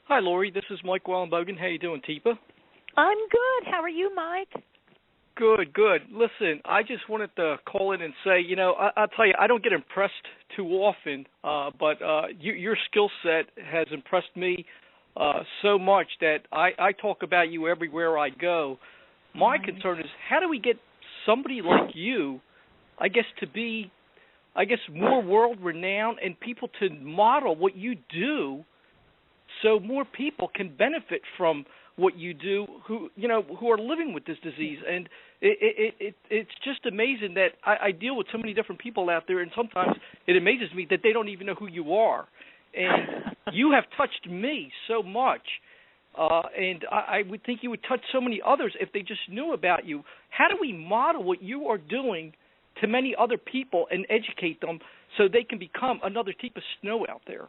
Hi, Lori. This is Mike Wallenbogen. How you doing, Teepa? I'm good. How are you, Mike? Good, good. Listen, I just wanted to call in and say, you know, I'll tell you, I don't get impressed too often, but your skill set has impressed me so much that I talk about you everywhere I go. My concern is, how do we get somebody like you, I guess, to be, more world-renowned and people to model what you do so more people can benefit from what you do who are living with this disease. And it's just amazing that I deal with so many different people out there, and sometimes it amazes me that they don't even know who you are. And you have touched me so much, and I would think you would touch so many others if they just knew about you. How do we model what you are doing to many other people and educate them so they can become another Teepa Snow out there?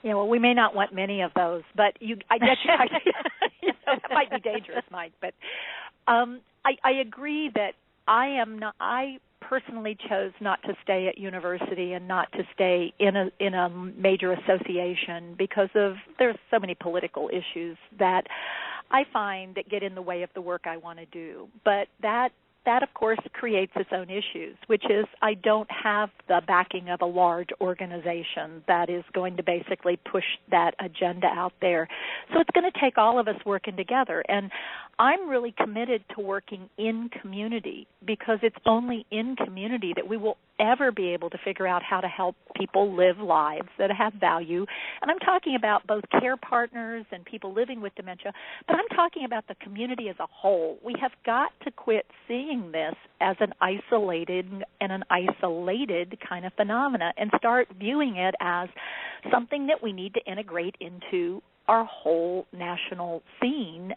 Yeah, well, we may not want many of those, but I get you. That might be dangerous, Mike. But I agree that I personally chose not to stay at university and not to stay in a major association because there's so many political issues that I find that get in the way of the work I want to do. But that, of course, creates its own issues, which is I don't have the backing of a large organization that is going to basically push that agenda out there. So it's going to take all of us working together. And I'm really committed to working in community, because it's only in community that we will ever be able to figure out how to help people live lives that have value. And I'm talking about both care partners and people living with dementia, but I'm talking about the community as a whole. We have got to quit seeing this as an isolated kind of phenomena and start viewing it as something that we need to integrate into our whole national scene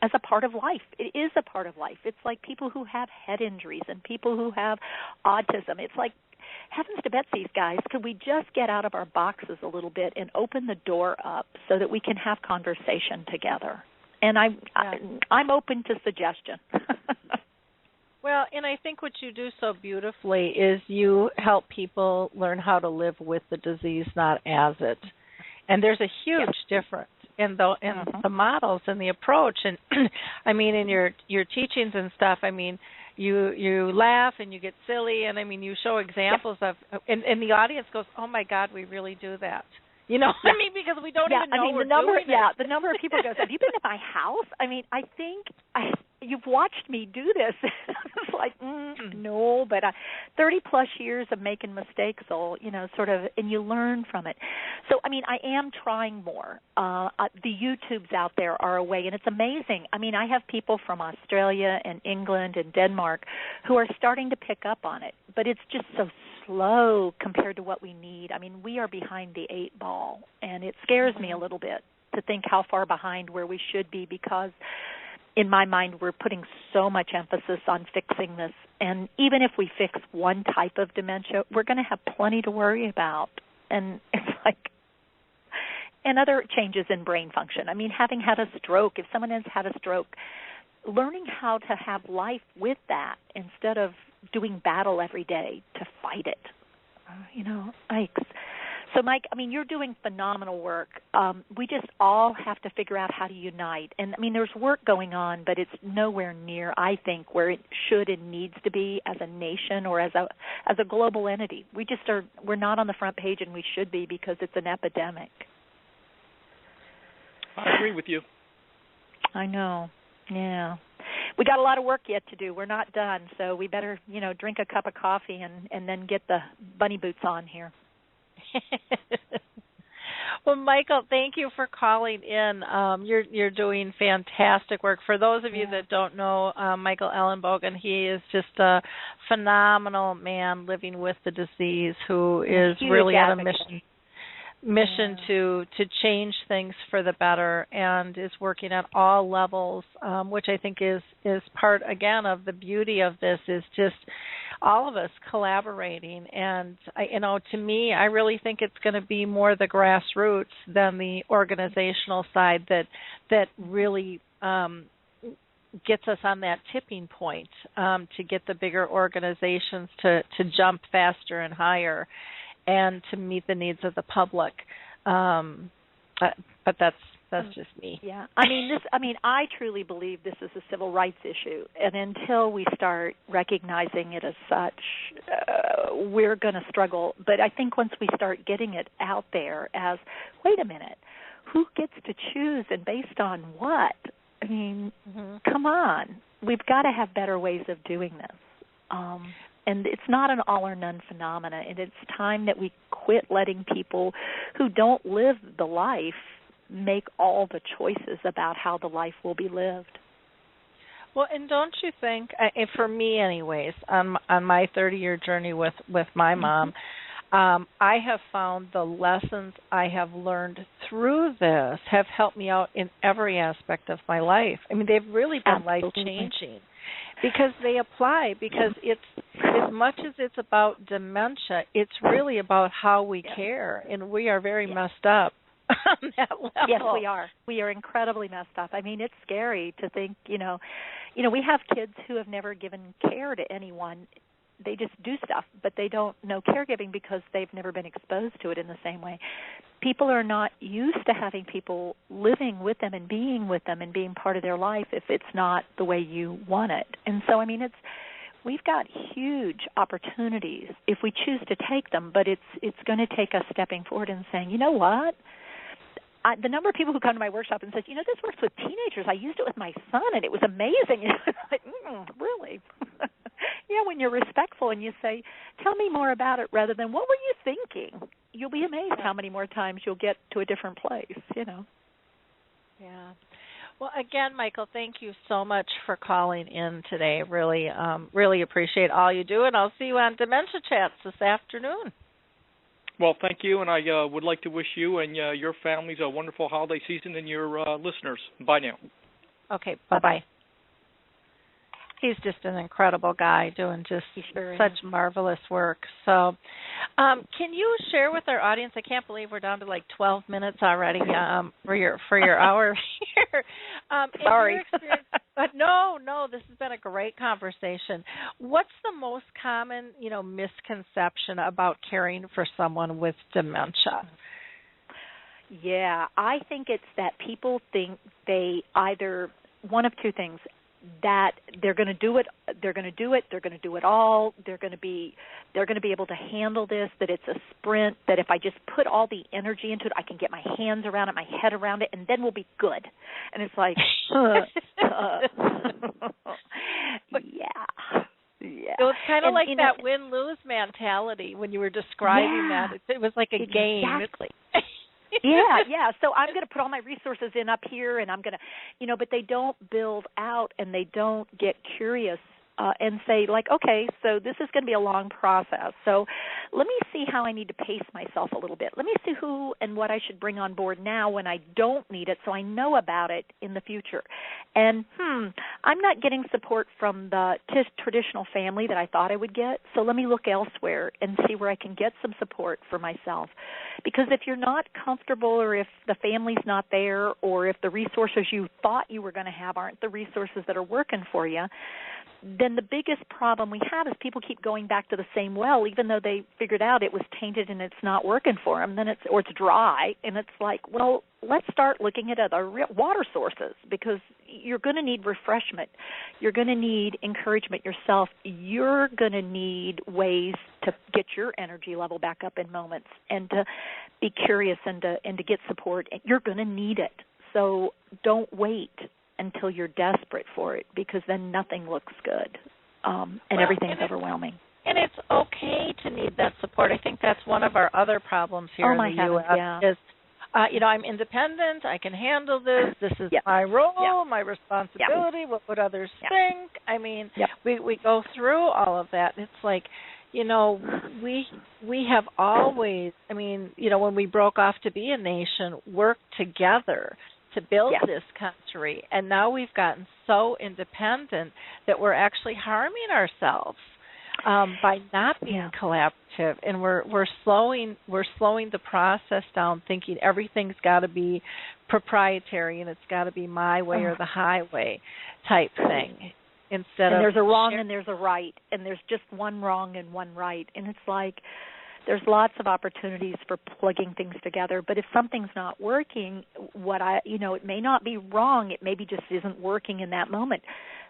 as a part of life. It is a part of life. It's like people who have head injuries and people who have autism. It's like, heavens to Betsy's, guys, could we just get out of our boxes a little bit and open the door up so that we can have conversation together? And I'm open to suggestion. Well, and I think what you do so beautifully is you help people learn how to live with the disease, not as it. And there's a huge difference in the models and the approach. And I mean, in your teachings and stuff, I mean, you laugh and you get silly, and I mean, you show examples of, and the audience goes, "Oh my God, we really do that." You know, I mean, because we don't even know we're doing it. The number of people goes, "Have you been to my house?" I mean, I think you've watched me do this. It's like, no, but 30-plus years of making mistakes, sort of, and you learn from it. So, I mean, I am trying more. The YouTubes out there are a way, and it's amazing. I mean, I have people from Australia and England and Denmark who are starting to pick up on it, but it's just so slow compared to what we need. I mean, we are behind the 8 ball, and it scares me a little bit to think how far behind where we should be, because in my mind we're putting so much emphasis on fixing this. And even if we fix one type of dementia, we're going to have plenty to worry about. And it's like, and other changes in brain function. I mean, having had a stroke, if someone has had a stroke, learning how to have life with that instead of doing battle every day to fight it. So, Mike, I mean, you're doing phenomenal work. We just all have to figure out how to unite. And, I mean, there's work going on, but it's nowhere near, I think, where it should and needs to be as a nation or as a global entity. We're not on the front page, and we should be because it's an epidemic. I agree with you. I know. Yeah. We got a lot of work yet to do. We're not done, so we better, drink a cup of coffee and then get the bunny boots on here. Well, Michael, thank you for calling in. You're doing fantastic work. For those of you that don't know Michael Ellenbogen, he is just a phenomenal man living with the disease who is really on a mission to change things for the better, and is working at all levels, which I think is part, again, of the beauty of this, is just all of us collaborating. And to me, I really think it's going to be more the grassroots than the organizational side that really gets us on that tipping point to get the bigger organizations to jump faster and higher and to meet the needs of the public. But that's just me. Yeah. I truly believe this is a civil rights issue, and until we start recognizing it as such, we're going to struggle. But I think once we start getting it out there as, wait a minute, who gets to choose and based on what? I mean, come on. We've got to have better ways of doing this. And it's not an all-or-none phenomena, and it's time that we quit letting people who don't live the life make all the choices about how the life will be lived. Well, and don't you think, for me anyways, on my 30-year journey with my mom, I have found the lessons I have learned through this have helped me out in every aspect of my life. I mean, they've really been life-changing. Because they apply, because it's, as much as it's about dementia, it's really about how we care, and we are very messed up on that level. Yes, we are. We are incredibly messed up. I mean, it's scary to think, we have kids who have never given care to anyone. They just do stuff, but they don't know caregiving because they've never been exposed to it in the same way. People are not used to having people living with them and being part of their life if it's not the way you want it. And so, we've got huge opportunities if we choose to take them, but it's going to take us stepping forward and saying, you know what? The number of people who come to my workshop and says, this works with teenagers. I used it with my son, and it was amazing. Like, really? When you're respectful and you say, tell me more about it, rather than, what were you thinking? You'll be amazed how many more times you'll get to a different place, Yeah. Well, again, Michael, thank you so much for calling in today. Really, really appreciate all you do, and I'll see you on Dementia Chats this afternoon. Well, thank you, and I would like to wish you and your families a wonderful holiday season, and your listeners. Bye now. Okay, bye-bye. He's just an incredible guy doing just such marvelous work. So can you share with our audience, I can't believe we're down to like 12 minutes already for your hour here. Sorry. But no, this has been a great conversation. What's the most common, misconception about caring for someone with dementia? Yeah, I think it's that people think they either, one of two things, that they're going to do it all, they're going to be able to handle this, that it's a sprint, that if I just put all the energy into it, I can get my hands around it, my head around it, and then we'll be good. And it's like, yeah. So it's kind of like that win-lose mentality when you were describing that. It was like a game. Exactly. Yeah. So I'm going to put all my resources in up here, and I'm going to, but they don't build out and they don't get curious and say, like, okay, so this is going to be a long process. So let me see how I need to pace myself a little bit. Let me see who and what I should bring on board now when I don't need it so I know about it in the future. And, I'm not getting support from the traditional family that I thought I would get, so let me look elsewhere and see where I can get some support for myself. Because if you're not comfortable, or if the family's not there, or if the resources you thought you were going to have aren't the resources that are working for you, then the biggest problem we have is people keep going back to the same well, even though they figured out it was tainted and it's not working for them. Then it's dry, and it's like, well, let's start looking at other water sources, because you're going to need refreshment. You're going to need encouragement yourself. You're going to need ways to get your energy level back up in moments, and to be curious, and to get support. You're going to need it. So don't wait until you're desperate for it, because then nothing looks good, and everything's overwhelming. And it's okay to need that support. I think that's one of our other problems here in the U.S. is, I'm independent. I can handle this. This is my role, my responsibility. What would others think? I mean, we go through all of that. It's like, we have always, when we broke off to be a nation, worked together to build this country, and now we've gotten so independent that we're actually harming ourselves by not being collaborative, and we're slowing the process down, thinking everything's got to be proprietary and it's got to be my way or the highway type thing. Instead of there's a wrong and there's a right, and there's just one wrong and one right, and it's like, there's lots of opportunities for plugging things together. But if something's not working, it may not be wrong. It maybe just isn't working in that moment.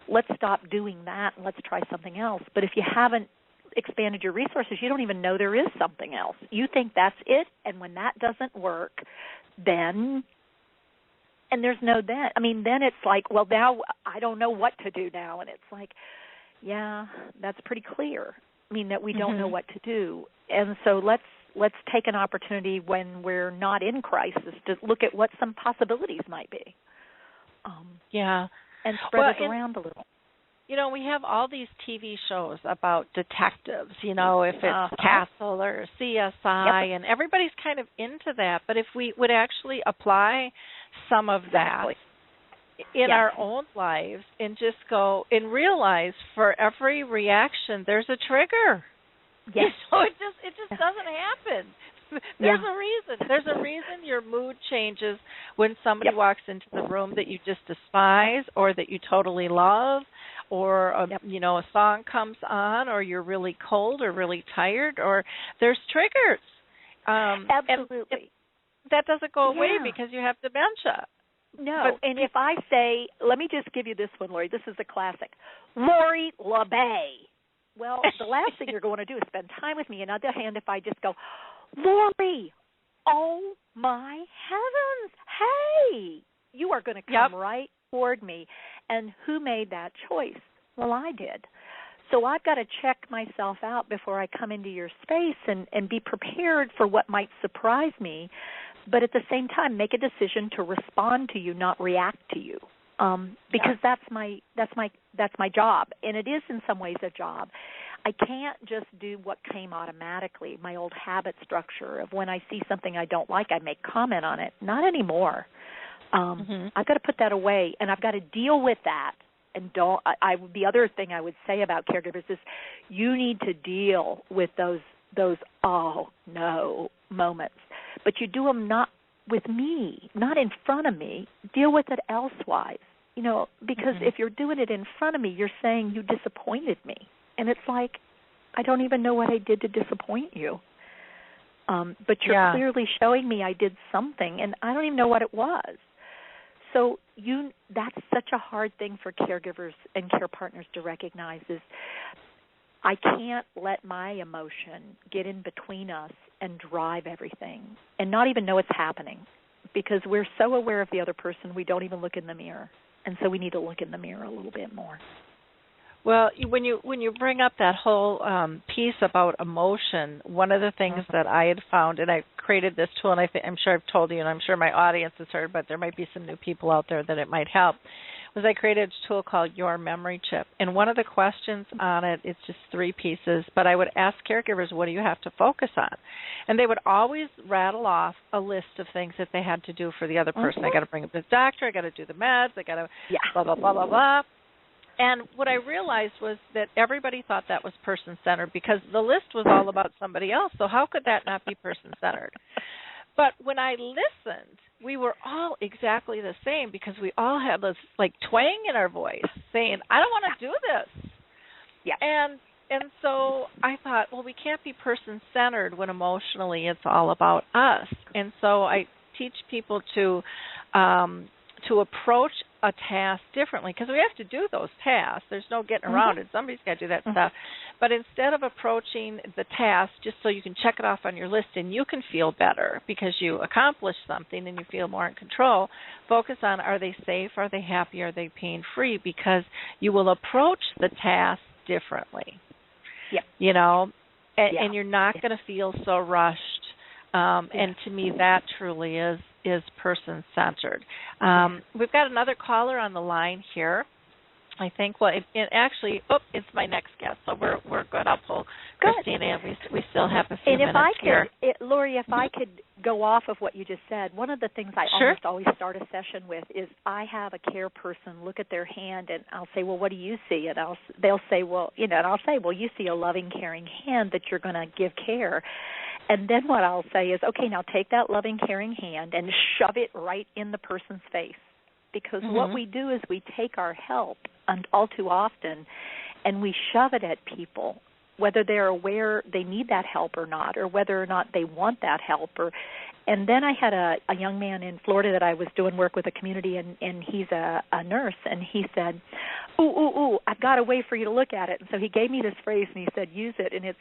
Let's stop doing that and let's try something else. But if you haven't expanded your resources, you don't even know there is something else. You think that's it, and when that doesn't work, then there's no then. Then it's like, well, now I don't know what to do now. And it's like, yeah, that's pretty clear. That we don't know what to do. And so let's take an opportunity when we're not in crisis to look at what some possibilities might be. And spread it around a little. We have all these TV shows about detectives, if it's Castle or CSI, and everybody's kind of into that. But if we would actually apply some of that in our own lives, and just go and realize for every reaction there's a trigger. Yes. It just doesn't happen. There's a reason. There's a reason your mood changes when somebody walks into the room that you just despise, or that you totally love, or a song comes on, or you're really cold or really tired, or there's triggers. Absolutely. That doesn't go away because you have dementia. No, and if I say, let me just give you this one, Lori. This is a classic. Lori LeBay. Well, the last thing you're going to do is spend time with me. And on the other hand, if I just go, Lori, oh my heavens, hey, you are going to come right toward me. And who made that choice? Well, I did. So I've got to check myself out before I come into your space and be prepared for what might surprise me. But at the same time, make a decision to respond to you, not react to you, because that's my job, and it is in some ways a job. I can't just do what came automatically, my old habit structure of when I see something I don't like, I make comment on it. Not anymore. I've got to put that away, and I've got to deal with that. And the other thing I would say about caregivers is you need to deal with those oh no moments. But you do them not with me, not in front of me. Deal with it elsewise, because if you're doing it in front of me, you're saying you disappointed me. And it's like, I don't even know what I did to disappoint you. But you're clearly showing me I did something, and I don't even know what it was. So that's such a hard thing for caregivers and care partners to recognize is I can't let my emotion get in between us and drive everything and not even know it's happening, because we're so aware of the other person we don't even look in the mirror. And so we need to look in the mirror a little bit more. Well, when you bring up that whole piece about emotion, one of the things that I had found, and I created this tool, and I'm sure I've told you, and I'm sure my audience has heard, but there might be some new people out there that it might help, was I created a tool called Your Memory Chip. And one of the questions on it, it's just 3 pieces, but I would ask caregivers, what do you have to focus on? And they would always rattle off a list of things that they had to do for the other person. I got to bring up the doctor, I got to do the meds, I got to blah, blah, blah, blah, blah. And what I realized was that everybody thought that was person-centered because the list was all about somebody else, so how could that not be person-centered? But when I listened, we were all exactly the same because we all had this, like, twang in our voice saying, I don't want to do this. Yeah. And so I thought, well, we can't be person-centered when emotionally it's all about us. And so I teach people to approach a task differently, because we have to do those tasks. There's no getting around it. Somebody's got to do that stuff. But instead of approaching the task just so you can check it off on your list and you can feel better because you accomplished something and you feel more in control, focus on, are they safe, are they happy, are they pain-free, because you will approach the task differently. Yep. You know, and you're not going to feel so rushed. And to me, that truly is person-centered. We've got another caller on the line here. I think, well, it's my next guest, so we're good. I'll pull Christina in. We still have a few minutes here. Lori, if I could go off of what you just said, one of the things I almost always start a session with is I have a care person look at their hand, and I'll say, well, what do you see? And they'll say, well, and I'll say, well, you see a loving, caring hand that you're going to give care. And then what I'll say is, okay, now take that loving, caring hand and shove it right in the person's face. Because what we do is we take our help, and all too often, and we shove it at people, whether they're aware they need that help or not, or whether or not they want that help. And then I had a young man in Florida that I was doing work with a community, and he's a nurse, and he said, ooh, I've got a way for you to look at it. And so he gave me this phrase, and he said, use it, and it's,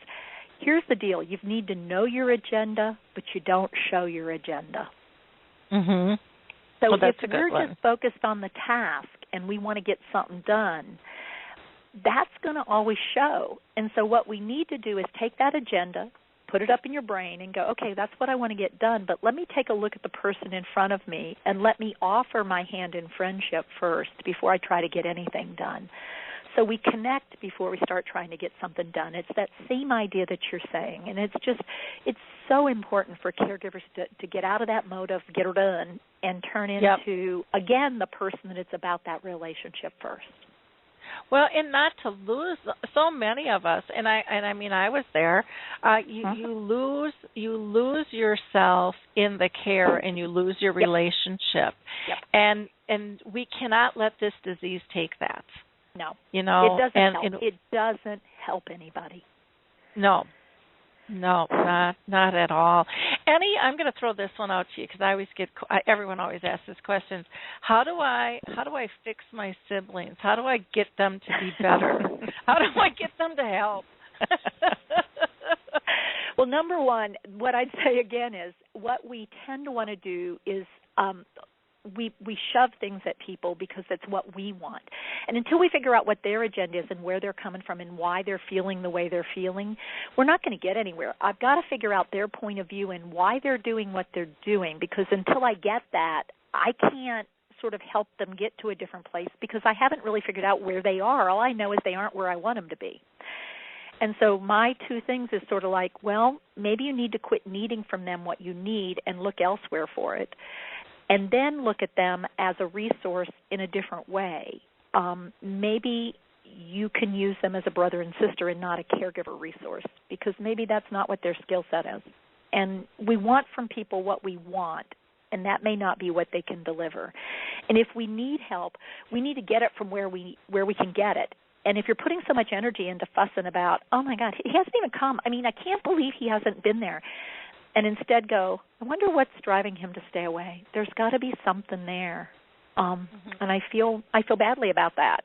here's the deal. You need to know your agenda, but you don't show your agenda. So if we're just focused on the task and we want to get something done, that's going to always show. And so what we need to do is take that agenda, put it up in your brain, and go, okay, that's what I want to get done, but let me take a look at the person in front of me and let me offer my hand in friendship first before I try to get anything done. So we connect before we start trying to get something done. It's that same idea that you're saying, and it's so important for caregivers to get out of that mode of get her done and turn into, again, the person that it's about that relationship first. Well, and not to lose so many of us, and I mean I was there. You lose yourself in the care, and you lose your relationship, and we cannot let this disease take that. No, you know, it doesn't help anybody. No, not at all. Annie, I'm going to throw this one out to you because I always everyone always asks this question. How do I fix my siblings? How do I get them to be better? How do I get them to help? Well, number one, what I'd say again is what we tend to want to do is we shove things at people because that's what we want. And until we figure out what their agenda is and where they're coming from and why they're feeling the way they're feeling, we're not going to get anywhere. I've got to figure out their point of view and why they're doing what they're doing, because until I get that, I can't sort of help them get to a different place because I haven't really figured out where they are. All I know is they aren't where I want them to be. And so my two things is sort of like, well, maybe you need to quit needing from them what you need and look elsewhere for it. And then look at them as a resource in a different way. Maybe you can use them as a brother and sister and not a caregiver resource, because maybe that's not what their skill set is. And we want from people what we want, and that may not be what they can deliver. And if we need help, we need to get it from where we can get it. And if you're putting so much energy into fussing about, oh, my God, he hasn't even come. I mean, I can't believe he hasn't been there. And instead go, I wonder what's driving him to stay away. There's got to be something there. And I feel badly about that.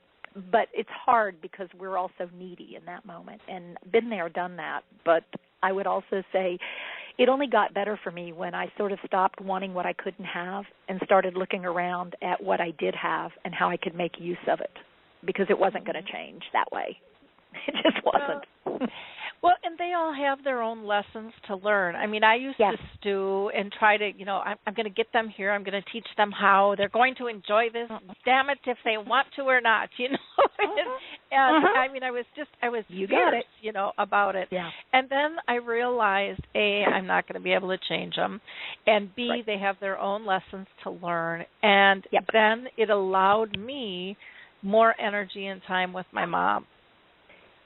But it's hard because we're also needy in that moment. And been there, done that. But I would also say it only got better for me when I sort of stopped wanting what I couldn't have and started looking around at what I did have and how I could make use of it, because it wasn't going to change that way. It just wasn't. Well, and they all have their own lessons to learn. I mean, I used to stew and try to, I'm going to get them here. I'm going to teach them how. They're going to enjoy this. Damn it, if they want to or not, and I mean, I was fierce, about it. Yeah. And then I realized, A, I'm not going to be able to change them, and B, they have their own lessons to learn. And then it allowed me more energy and time with my mom.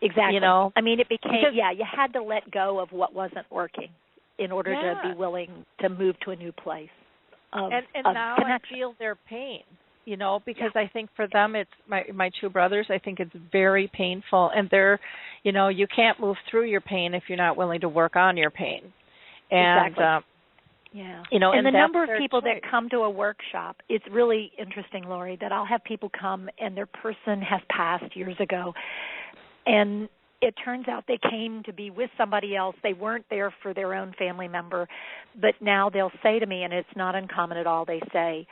Exactly. I mean, it became, you had to let go of what wasn't working in order to be willing to move to a new place. And now connection. I feel their pain. because I think for them, it's my two brothers, I think it's very painful. And you can't move through your pain if you're not willing to work on your pain. And, exactly. And the number of people that come to a workshop, it's really interesting, Lori, that I'll have people come and their person has passed years ago. And it turns out they came to be with somebody else. They weren't there for their own family member. But now they'll say to me, and it's not uncommon at all, they say,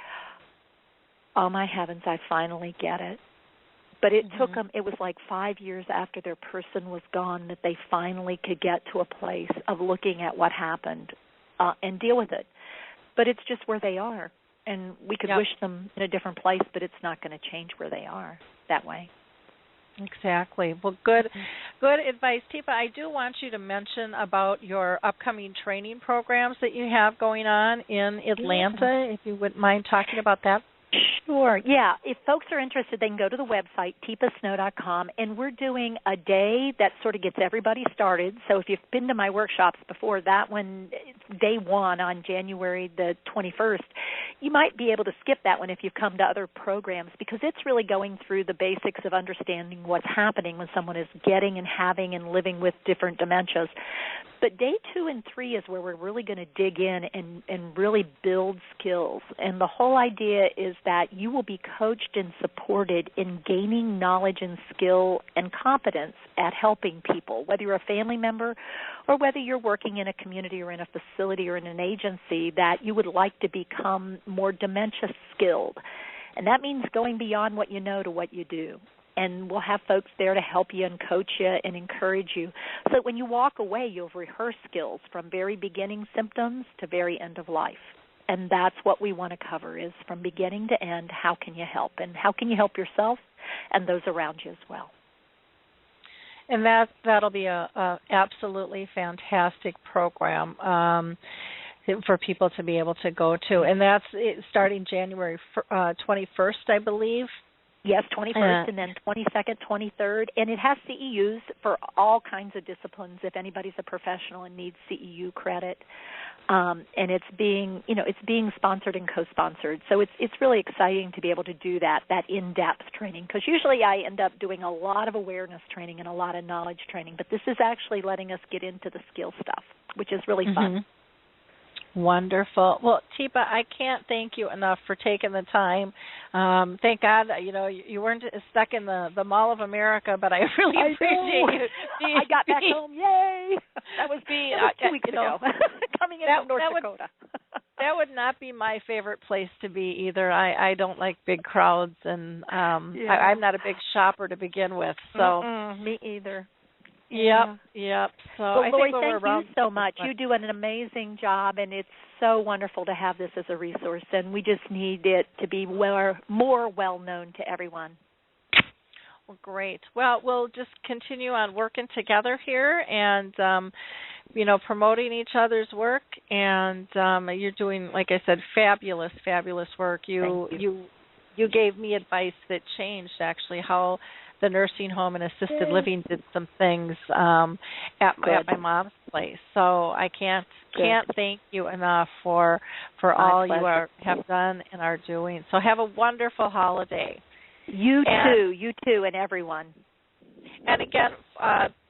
oh, my heavens, I finally get it. But it took them, it was like 5 years after their person was gone that they finally could get to a place of looking at what happened and deal with it. But it's just where they are. And we could wish them in a different place, but it's not going to change where they are that way. Exactly. Well, good advice. Teepa, I do want you to mention about your upcoming training programs that you have going on in Atlanta, if you wouldn't mind talking about that. Sure. Yeah. If folks are interested, they can go to the website, teepasnow.com, and we're doing a day that sort of gets everybody started. So if you've been to my workshops before, that one, day one on January the 21st, you might be able to skip that one if you've come to other programs, because it's really going through the basics of understanding what's happening when someone is getting and having and living with different dementias. But day 2 and 3 is where we're really going to dig in and really build skills. And the whole idea is that you will be coached and supported in gaining knowledge and skill and competence at helping people, whether you're a family member or whether you're working in a community or in a facility or in an agency, that you would like to become more dementia skilled. And that means going beyond what you know to what you do. And we'll have folks there to help you and coach you and encourage you, so that when you walk away, you'll rehearse skills from very beginning symptoms to very end of life. And that's what we want to cover, is from beginning to end, how can you help? And how can you help yourself and those around you as well? And that'll be a absolutely fantastic program for people to be able to go to. And that's starting January 21st, I believe. Yes, 21st and then 22nd, 23rd. And it has CEUs for all kinds of disciplines if anybody's a professional and needs CEU credit. And it's being sponsored and co-sponsored. So it's really exciting to be able to do that in-depth training, because usually I end up doing a lot of awareness training and a lot of knowledge training, but this is actually letting us get into the skill stuff, which is really fun. Wonderful. Well, Teepa, I can't thank you enough for taking the time. Thank God, you weren't stuck in the Mall of America, but I really appreciate you. I got back home. Yay! That was 2 weeks ago. Coming in from North Dakota. That would not be my favorite place to be either. I don't like big crowds, and I'm not a big shopper to begin with. So me either. Yep. So well, Lori, thank you so much. You do an amazing job, and it's so wonderful to have this as a resource, and we just need it to be more well-known to everyone. Well, great. Well, we'll just continue on working together here and, promoting each other's work, and you're doing, like I said, fabulous work. You gave me advice that changed, actually, how the nursing home and assisted living did some things at my mom's place. So I can't thank you enough for all you have done and are doing. So have a wonderful holiday. You too, and everyone. And again,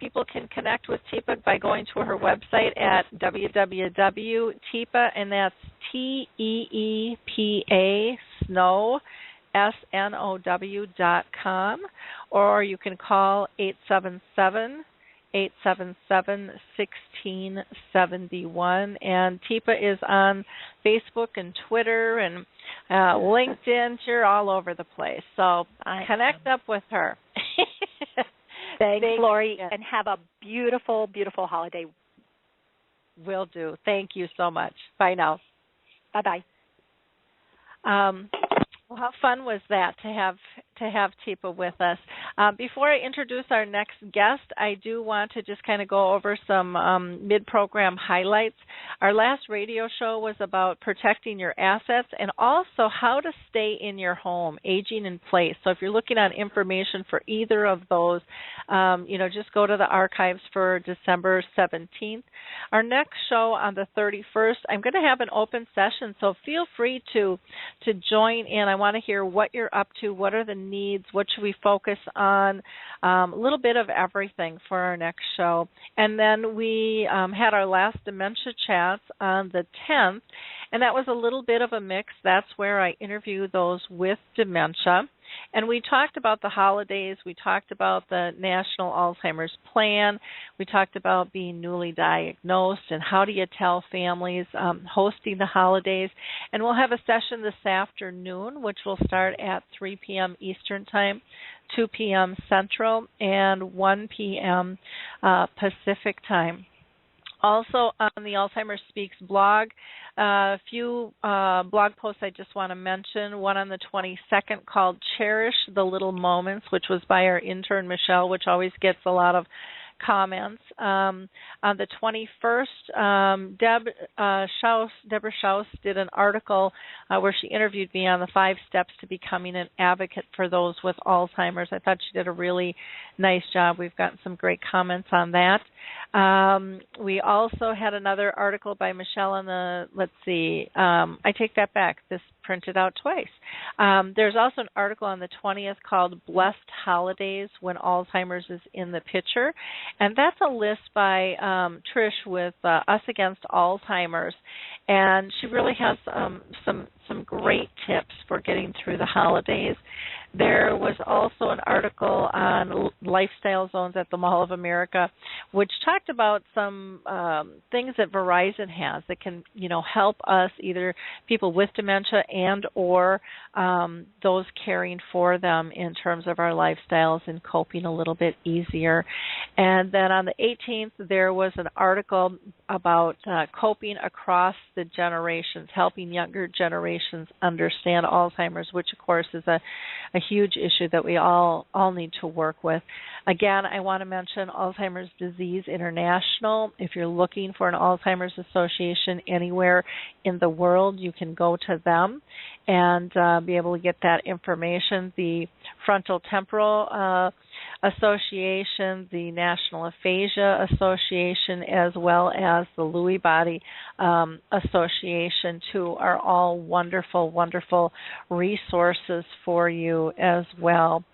people can connect with Teepa by going to her website at www.teepa, and that's TEEPA Snow, SNOW.com, or you can call 877-1671. And Teepa is on Facebook and Twitter and LinkedIn. You're all over the place. So connect up with her. Thanks, Lori, and have a beautiful, beautiful holiday. Will do. Thank you so much. Bye now. Bye-bye. Well, how fun was that to to have Teepa with us. Before I introduce our next guest, I do want to just kind of go over some mid-program highlights. Our last radio show was about protecting your assets and also how to stay in your home, aging in place. So if you're looking on information for either of those, just go to the archives for December 17th. Our next show on the 31st, I'm going to have an open session, so feel free to join in. I want to hear what you're up to, what are the needs, what should we focus on, a little bit of everything for our next show. And then we had our last dementia chats on the 10th, and that was a little bit of a mix. That's where I interview those with dementia. And we talked about the holidays. We talked about the National Alzheimer's Plan. We talked about being newly diagnosed and how do you tell families hosting the holidays. And we'll have a session this afternoon, which will start at 3 p.m. Eastern Time, 2 p.m. Central, and 1 p.m. Pacific Time. Also on the Alzheimer's Speaks blog, a few blog posts I just want to mention. One on the 22nd called Cherish the Little Moments, which was by our intern Michelle, which always gets a lot of comments. On the 21st, Deborah Schaus did an article where she interviewed me on the 5 steps to becoming an advocate for those with Alzheimer's. I thought she did a really nice job. We've gotten some great comments on that. We also had another article by Michelle on the, I take that back. This printed out twice. There's also an article on the 20th called Blessed Holidays When Alzheimer's is in the Picture. And that's a list by Trish with Us Against Alzheimer's. And she really has some great tips for getting through the holidays. There was also an article on lifestyle zones at the Mall of America, which talked about some things that Verizon has that can, help us, either people with dementia and or those caring for them in terms of our lifestyles and coping a little bit easier. And then on the 18th, there was an article about coping across the generations, helping younger generations understand Alzheimer's, which, of course, is a huge issue that we all need to work with. Again, I want to mention Alzheimer's Disease International. If you're looking for an Alzheimer's Association anywhere in the world, you can go to them and be able to get that information. The Frontal Temporal Association, the National Aphasia Association, as well as the Lewy Body Association, too, are all wonderful, wonderful resources for you as well.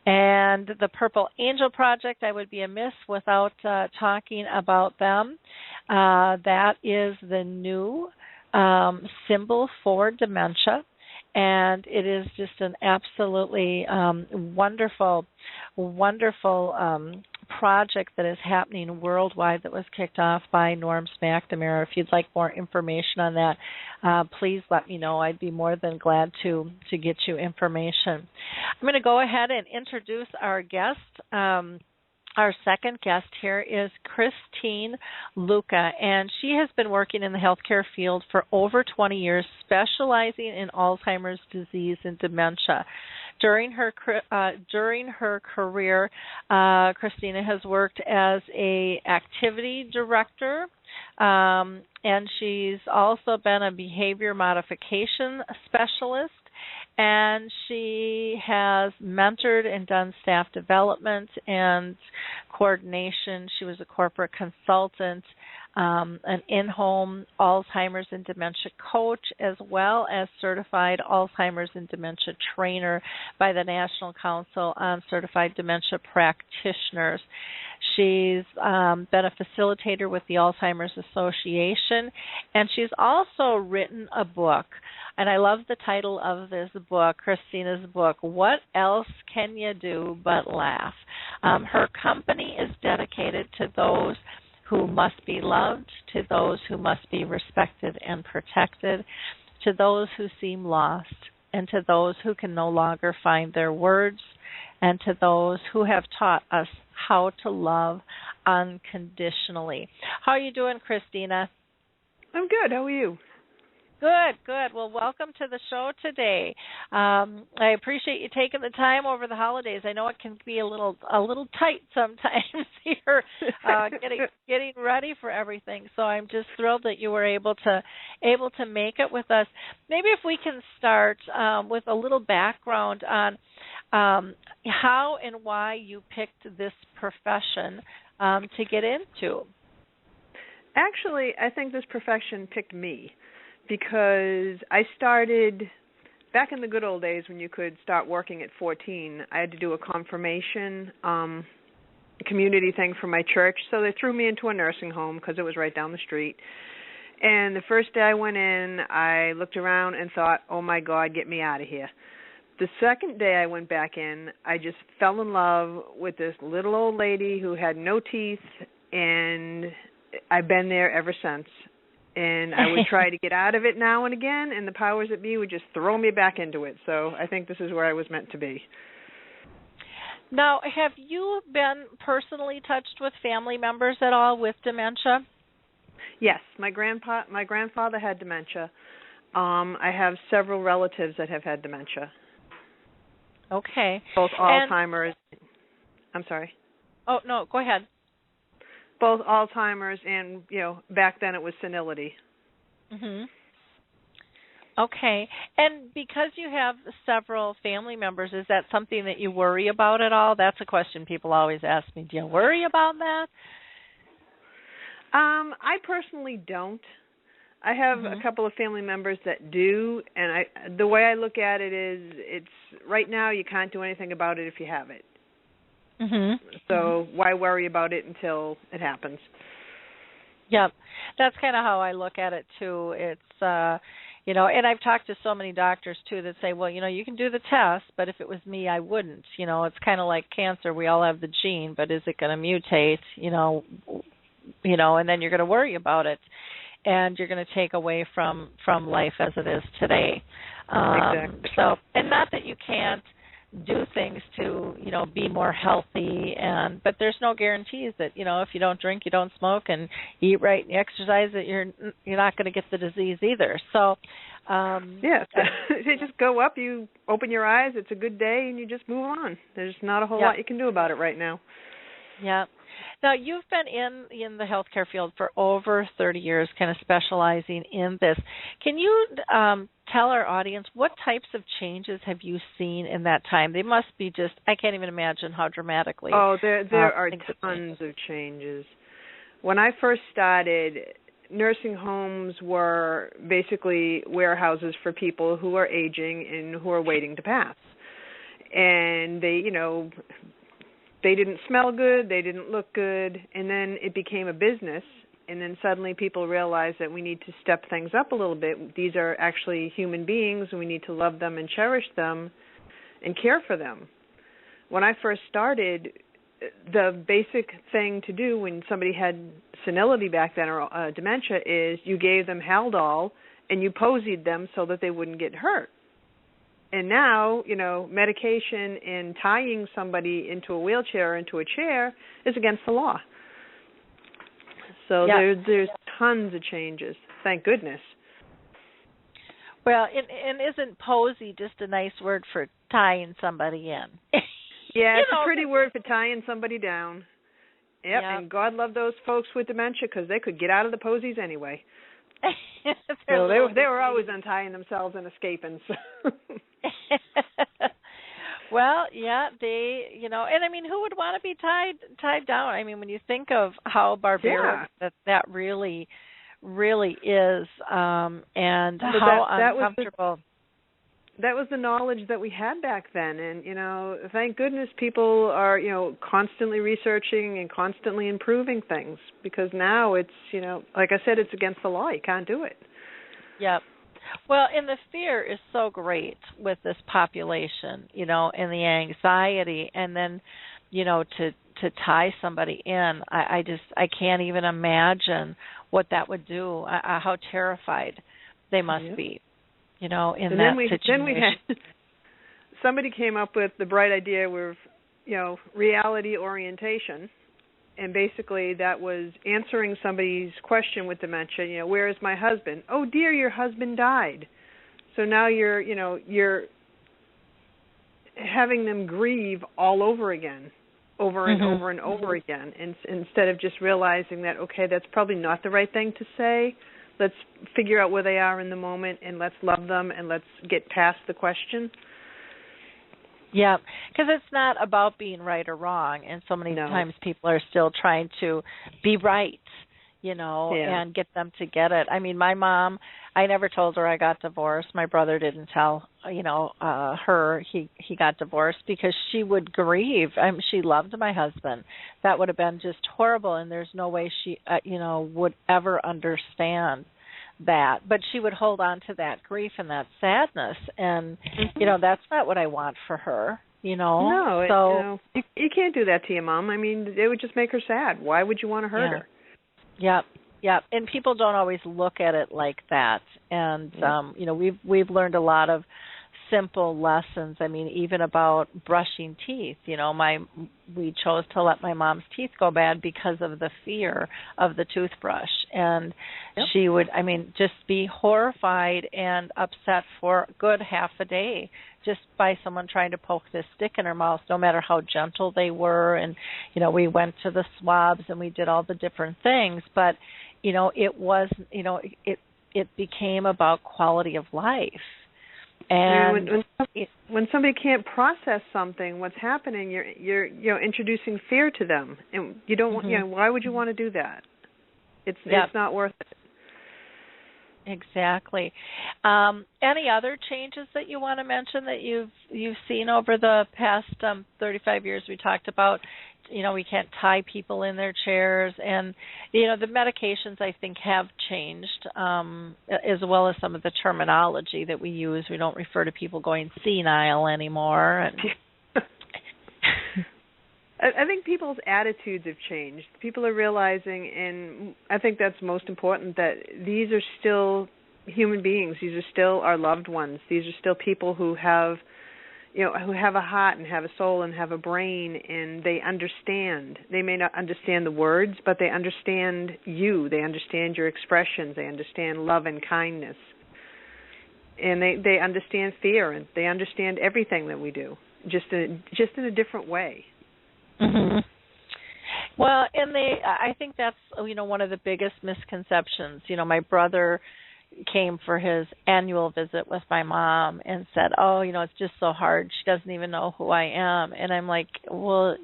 And the Purple Angel Project, I would be amiss without talking about them. That is the new symbol for dementia. And it is just an absolutely wonderful project that is happening worldwide that was kicked off by Norm McNamara. If you'd like more information on that, please let me know. I'd be more than glad to get you information. I'm going to go ahead and introduce our guest. Our second guest here is Christine Luca, and she has been working in the healthcare field for over 20 years, specializing in Alzheimer's disease and dementia. During her career, Christina has worked as a activity director, and she's also been a behavior modification specialist. And she has mentored and done staff development and coordination. She was a corporate consultant, an in-home Alzheimer's and dementia coach, as well as certified Alzheimer's and dementia trainer by the National Council on Certified Dementia Practitioners. She's been a facilitator with the Alzheimer's Association, and she's also written a book. And I love the title of this book, Christina's book, What Else Can You Do But Laugh? Her company is dedicated to those who must be loved, to those who must be respected and protected, to those who seem lost, and to those who can no longer find their words, and to those who have taught us how to love unconditionally. How are you doing, Christina? I'm good. How are you? Good, good. Well, welcome to the show today. I appreciate you taking the time over the holidays. I know it can be a little tight sometimes here, getting ready for everything. So I'm just thrilled that you were able to make it with us. Maybe if we can start with a little background on how and why you picked this profession to get into. Actually, I think this profession picked me. Because I started back in the good old days when you could start working at 14. I had to do a confirmation community thing for my church, so they threw me into a nursing home because it was right down the street. And the first day I went in, I looked around and thought, oh, my God, get me out of here. The second day I went back in, I just fell in love with this little old lady who had no teeth, and I've been there ever since. And I would try to get out of it now and again, and the powers that be would just throw me back into it. So I think this is where I was meant to be. Now, have you been personally touched with family members at all with dementia? Yes, my grandfather had dementia. I have several relatives that have had dementia. Okay. Both Alzheimer's. I'm sorry. Oh, no, go ahead. Both Alzheimer's and, back then it was senility. Mhm. Okay. And because you have several family members, is that something that you worry about at all? That's a question people always ask me. Do you worry about that? I personally don't. I have a couple of family members that do, and the way I look at it is it's right now you can't do anything about it if you have it. So why worry about it until it happens? Yep. That's kind of how I look at it, too. It's, and I've talked to so many doctors, too, that say, well, you can do the test, but if it was me, I wouldn't. It's kind of like cancer. We all have the gene, but is it going to mutate, and then you're going to worry about it. And you're going to take away from life as it is today. Exactly. So, and not that you can't do things to, be more healthy, but there's no guarantees that, if you don't drink, you don't smoke, and eat right and exercise, that you're not going to get the disease either. So, yeah, you just go up, you open your eyes, it's a good day, and you just move on. There's not a whole lot you can do about it right now. Yeah. Now, you've been in the healthcare field for over 30 years, kind of specializing in this. Can you tell our audience what types of changes have you seen in that time? They must be I can't even imagine how dramatically. Oh, there are tons of changes. When I first started, nursing homes were basically warehouses for people who are aging and who are waiting to pass. And they didn't smell good, they didn't look good, and then it became a business, and then suddenly people realized that we need to step things up a little bit. These are actually human beings, and we need to love them and cherish them and care for them. When I first started, the basic thing to do when somebody had senility back then or dementia is you gave them Haldol and you posied them so that they wouldn't get hurt. And now, medication and tying somebody into a wheelchair or into a chair is against the law. So there's tons of changes, thank goodness. Well, and isn't posy just a nice word for tying somebody in? Yeah, it's a pretty word for tying somebody down. Yep, and God love those folks with dementia because they could get out of the posies anyway. So they were always untying themselves and escaping. So. Well, yeah, they, and I mean, who would want to be tied down? I mean, when you think of how barbaric that really is, and how uncomfortable. That was the knowledge that we had back then, and thank goodness people are constantly researching and constantly improving things, because now it's like I said, it's against the law. You can't do it. Yep. Well, and the fear is so great with this population, and the anxiety, and then to tie somebody in, I can't even imagine what that would do. How terrified they must be. In and that Then situation. we had somebody came up with the bright idea with, reality orientation, and basically that was answering somebody's question with dementia. You know, where is my husband? Oh dear, your husband died. So now you're having them grieve all over again, over and over and over again, and instead of just realizing that, okay, that's probably not the right thing to say. Let's figure out where they are in the moment, and let's love them, and let's get past the question. Yeah, because it's not about being right or wrong, and so many times people are still trying to be right, and get them to get it. I mean, my mom, I never told her I got divorced. My brother didn't tell, her he got divorced because she would grieve. She loved my husband. That would have been just horrible, and there's no way she, would ever understand that. But she would hold on to that grief and that sadness, and, that's not what I want for her, No, so you can't do that to your mom. I mean, it would just make her sad. Why would you want to hurt her? Yep. And people don't always look at it like that. And we've learned a lot of simple lessons. I mean, even about brushing teeth. We chose to let my mom's teeth go bad because of the fear of the toothbrush. And she would, just be horrified and upset for a good half a day just by someone trying to poke this stick in her mouth, no matter how gentle they were. And, we went to the swabs and we did all the different things. But, it was, it became about quality of life. And when somebody can't process something, what's happening? You're introducing fear to them, and you don't. Why would you want to do that? It's not worth it. Exactly. Any other changes that you want to mention that you've seen over the past 35 years? We talked about, we can't tie people in their chairs, and the medications I think have changed, as well as some of the terminology that we use. We don't refer to people going senile anymore. And I think people's attitudes have changed. People are realizing, and I think that's most important, that these are still human beings. These are still our loved ones. These are still people who have, who have a heart and have a soul and have a brain, and they understand. They may not understand the words, but they understand you. They understand your expressions. They understand love and kindness. And they understand fear, and they understand everything that we do, just in a different way. Mm-hmm. Well, and I think that's, one of the biggest misconceptions. My brother came for his annual visit with my mom and said, oh, it's just so hard. She doesn't even know who I am. And I'm like, well,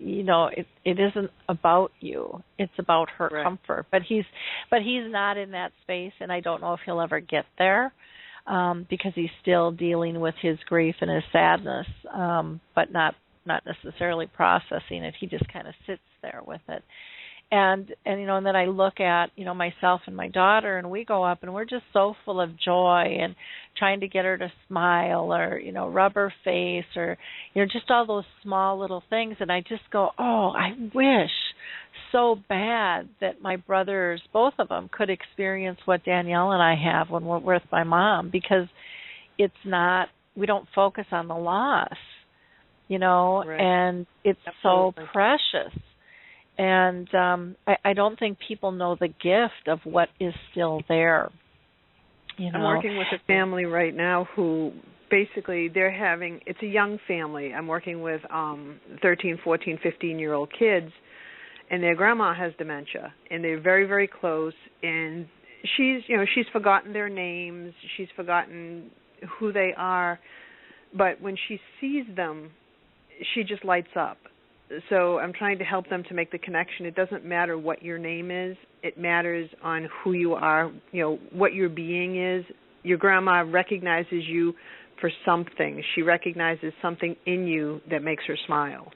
it isn't about you. It's about her comfort. But he's not in that space, and I don't know if he'll ever get there, because he's still dealing with his grief and his sadness, but not necessarily processing it. He just kind of sits there with it. And and then I look at, myself and my daughter, and we go up and we're just so full of joy and trying to get her to smile or, rub her face or, just all those small little things. And I just go, oh, I wish so bad that my brothers, both of them, could experience what Danielle and I have when we're with my mom, because we don't focus on the loss. And it's so precious. And I don't think people know the gift of what is still there. I'm working with a family right now who basically it's a young family. I'm working with 13, 14, 15-year-old kids, and their grandma has dementia, and they're very, very close. And she's forgotten their names. She's forgotten who they are. But when she sees them, she just lights up. So I'm trying to help them to make the connection. It doesn't matter what your name is. It matters on who you are, what your being is. Your grandma recognizes you for something. She recognizes something in you that makes her smile.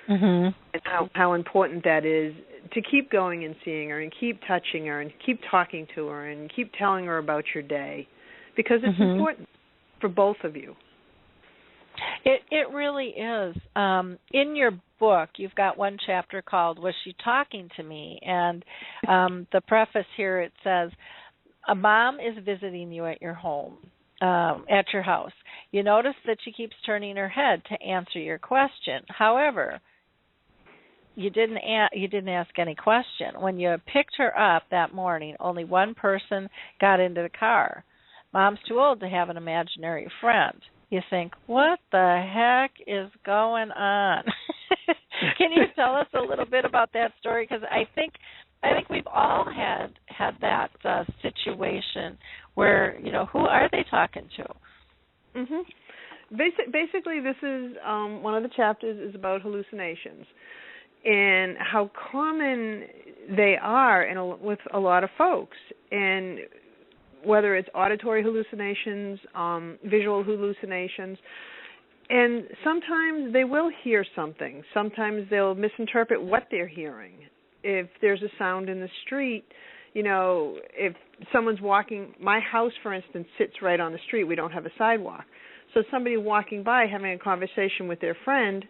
Mm-hmm. And how important that is to keep going and seeing her and keep touching her and keep talking to her and keep telling her about your day, because it's important for both of you. It really is. In your book, you've got one chapter called "Was She Talking to Me?" And the preface here, it says, a mom is visiting you at your home, at your house. You notice that she keeps turning her head to answer your question. However, you didn't ask any question. When you picked her up that morning, only one person got into the car. Mom's too old to have an imaginary friend. You think, what the heck is going on? Can you tell us a little bit about that story? Because I think we've all had that situation where, who are they talking to? Mhm. Basically, this is one of the chapters is about hallucinations and how common they are with a lot of folks, and whether it's auditory hallucinations, visual hallucinations. And sometimes they will hear something. Sometimes they'll misinterpret what they're hearing. If there's a sound in the street, if someone's walking, my house, for instance, sits right on the street. We don't have a sidewalk. So somebody walking by having a conversation with their friend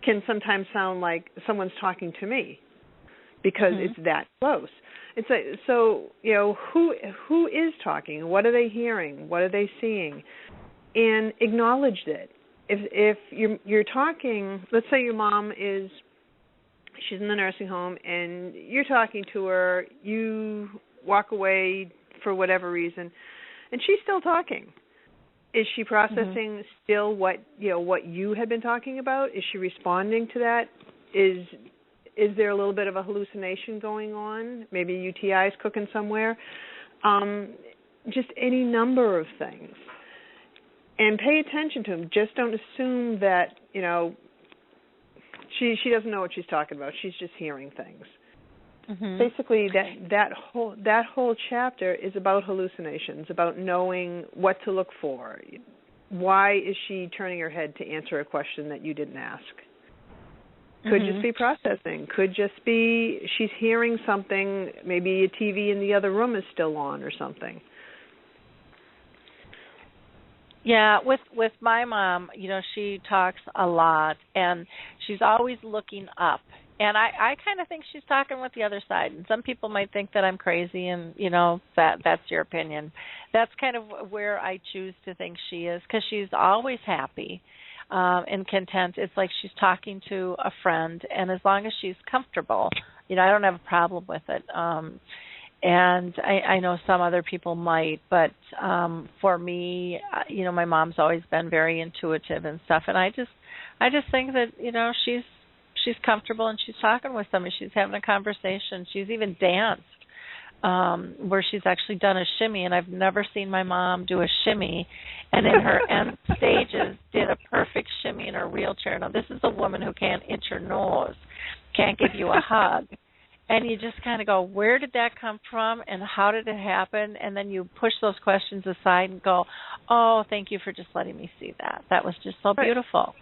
can sometimes sound like someone's talking to me because it's that close. It's like, so, who is talking? What are they hearing? What are they seeing? And acknowledge it. If you're talking, let's say your mom she's in the nursing home and you're talking to her, you walk away for whatever reason, and she's still talking. Is she processing still what you had been talking about? Is she responding to that? Is there a little bit of a hallucination going on? Maybe UTI is cooking somewhere. Just any number of things. And pay attention to them. Just don't assume that, she doesn't know what she's talking about. She's just hearing things. Basically, that whole chapter is about hallucinations, about knowing what to look for. Why is she turning her head to answer a question that you didn't ask? Could just be processing. Could just be she's hearing something. Maybe a TV in the other room is still on or something. Yeah, with my mom, she talks a lot, and she's always looking up. And I kind of think she's talking with the other side. And some people might think that I'm crazy, and, that's your opinion. That's kind of where I choose to think she is, because she's always happy and content. It's like she's talking to a friend, and as long as she's comfortable, I don't have a problem with it. And I know some other people might, but for me, my mom's always been very intuitive and stuff, and I just think that she's comfortable and she's talking with somebody. She's having a conversation. She's even danced where she's actually done a shimmy, and I've never seen my mom do a shimmy, and in her end stages did a perfect shimmy in her wheelchair. Now, this is a woman who can't itch her nose, can't give you a hug. And you just kind of go, where did that come from and how did it happen? And then you push those questions aside and go, oh, thank you for just letting me see that. That was just so beautiful.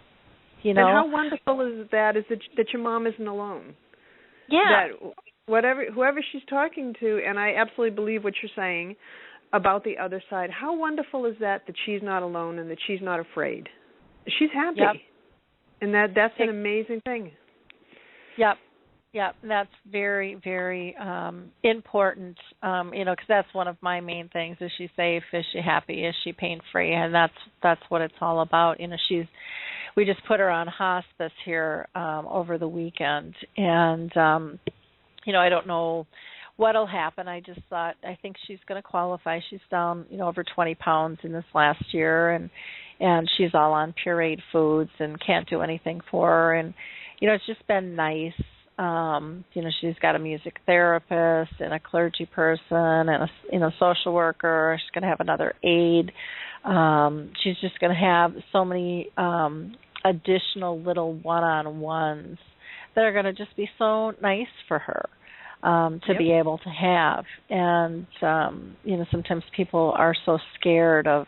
And how wonderful is that your mom isn't alone. Yeah. That whoever she's talking to, and I absolutely believe what you're saying about the other side, how wonderful is that she's not alone and that she's not afraid. She's happy. Yep. And that's an amazing thing. Yep. Yeah, that's very, very important, because that's one of my main things. Is she safe? Is she happy? Is she pain-free? And that's what it's all about. We just put her on hospice here over the weekend, and, I don't know what'll happen. I just thought, I think she's going to qualify. She's down, over 20 pounds in this last year, and she's all on pureed foods and can't do anything for her. And, it's just been nice. She's got a music therapist and a clergy person and a social worker. She's going to have another aide. She's just going to have so many additional little one-on-ones that are going to just be so nice for her to be able to have. And, sometimes people are so scared of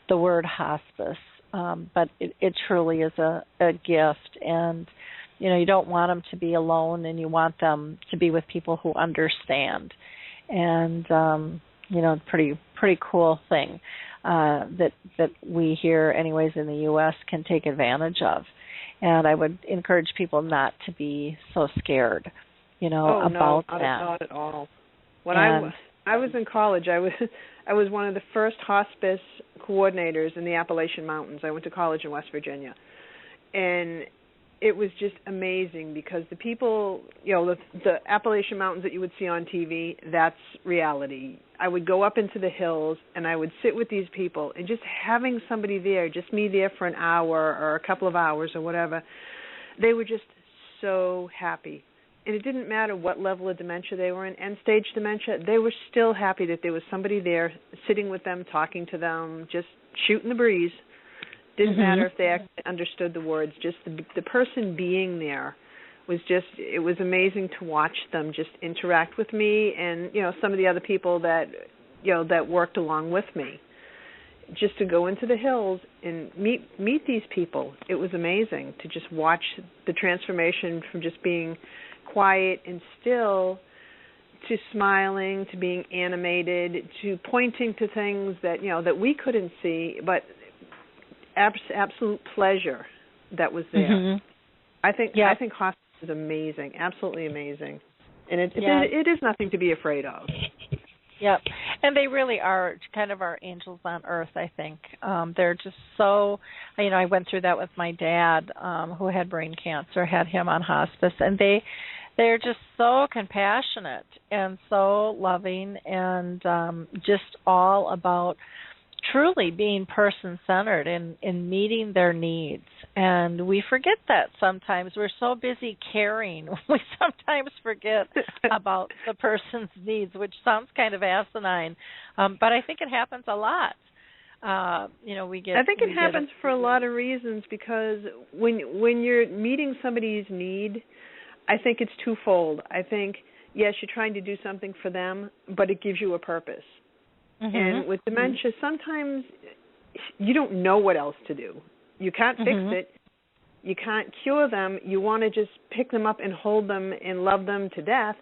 the word hospice, but it truly is a gift. And you don't want them to be alone, and you want them to be with people who understand. And pretty cool thing that we here, anyways, in the U.S. can take advantage of. And I would encourage people not to be so scared, about that. Not at all. When I was in college, I was one of the first hospice coordinators in the Appalachian Mountains. I went to college in West Virginia, and it was just amazing because the people, the Appalachian Mountains that you would see on TV, that's reality. I would go up into the hills and I would sit with these people, and just having somebody there, just me there for an hour or a couple of hours or whatever, they were just so happy. And it didn't matter what level of dementia they were in, end-stage dementia, they were still happy that there was somebody there sitting with them, talking to them, just shooting the breeze. Didn't matter if they actually understood the words, just the person being there was just, it was amazing to watch them just interact with me and, some of the other people that, that worked along with me. Just to go into the hills and meet these people. It was amazing to just watch the transformation from just being quiet and still to smiling, to being animated, to pointing to things that, that we couldn't see, but absolute pleasure that was there. I think hospice is amazing, absolutely amazing, and it is nothing to be afraid of. Yep, and they really are kind of our angels on earth, I think. They're just so, I went through that with my dad, who had brain cancer, had him on hospice, and they're just so compassionate and so loving and just all about truly being person-centered in meeting their needs. And we forget that sometimes. We're so busy caring, we sometimes forget about the person's needs, which sounds kind of asinine, but I think it happens a lot. I think it happens for a lot of reasons, because when you're meeting somebody's need, I think it's twofold. I think, yes, you're trying to do something for them, but it gives you a purpose. And with dementia, sometimes you don't know what else to do. You can't fix it. You can't cure them. You want to just pick them up and hold them and love them to death,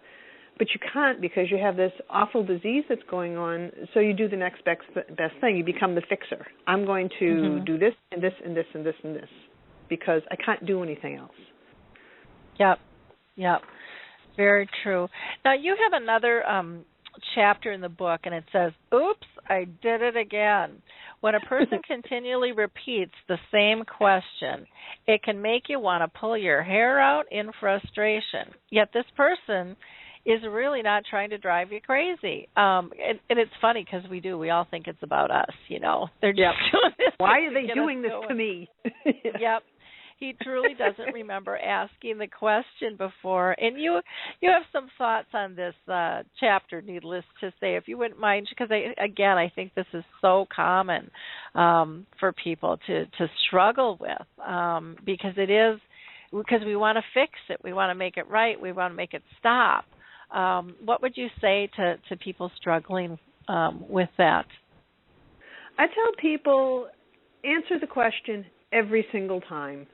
but you can't because you have this awful disease that's going on, so you do the next best thing. You become the fixer. I'm going to do this and this and this and this and this because I can't do anything else. Yep. Very true. Now, you have another chapter in the book, and it says, "Oops, I did it again." When a person continually repeats the same question, it can make you want to pull your hair out in frustration. Yet this person is really not trying to drive you crazy. And it's funny because we all think it's about us, They're just doing this. Why are they doing this to me? Yep. He truly doesn't remember asking the question before. And you have some thoughts on this chapter, needless to say, if you wouldn't mind, because I think this is so common for people to struggle with, because we want to fix it, we want to make it right, we want to make it stop. What would you say to people struggling with that? I tell people, answer the question every single time.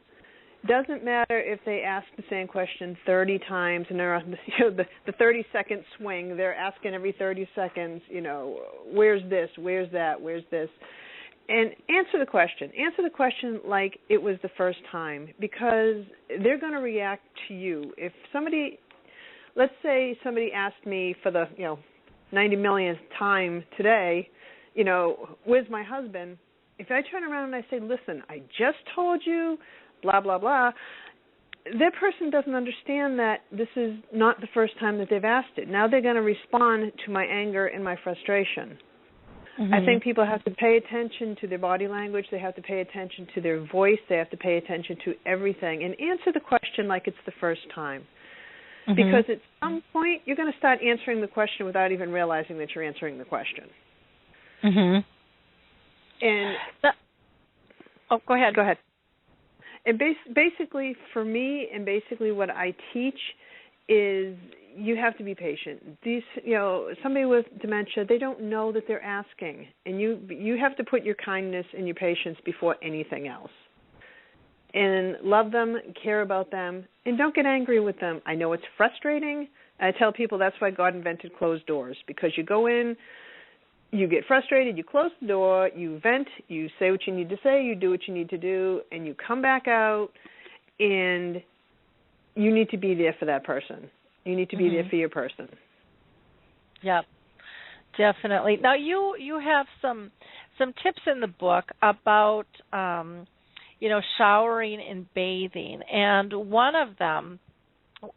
Doesn't matter if they ask the same question 30 times and they're on the 30-second swing. They're asking every 30 seconds, where's this, where's that, where's this? And answer the question. Answer the question like it was the first time, because they're going to react to you. If somebody, let's say somebody asked me for the 90 millionth time today, where's my husband? If I turn around and I say, listen, I just told you, blah, blah, blah, that person doesn't understand that this is not the first time that they've asked it. Now they're going to respond to my anger and my frustration. I think people have to pay attention to their body language. They have to pay attention to their voice. They have to pay attention to everything and answer the question like it's the first time. Because at some point, you're going to start answering the question without even realizing that you're answering the question. And go ahead. Go ahead. And basically, for me, and basically what I teach is you have to be patient. These, somebody with dementia, they don't know that they're asking, and you have to put your kindness and your patience before anything else. And love them, care about them, and don't get angry with them. I know it's frustrating. I tell people that's why God invented closed doors, because you go in, you get frustrated, you close the door, you vent, you say what you need to say, you do what you need to do, and you come back out, and you need to be there for that person. You need to be there for your person. Yep, definitely. Now, you have some tips in the book about, showering and bathing. And one of them,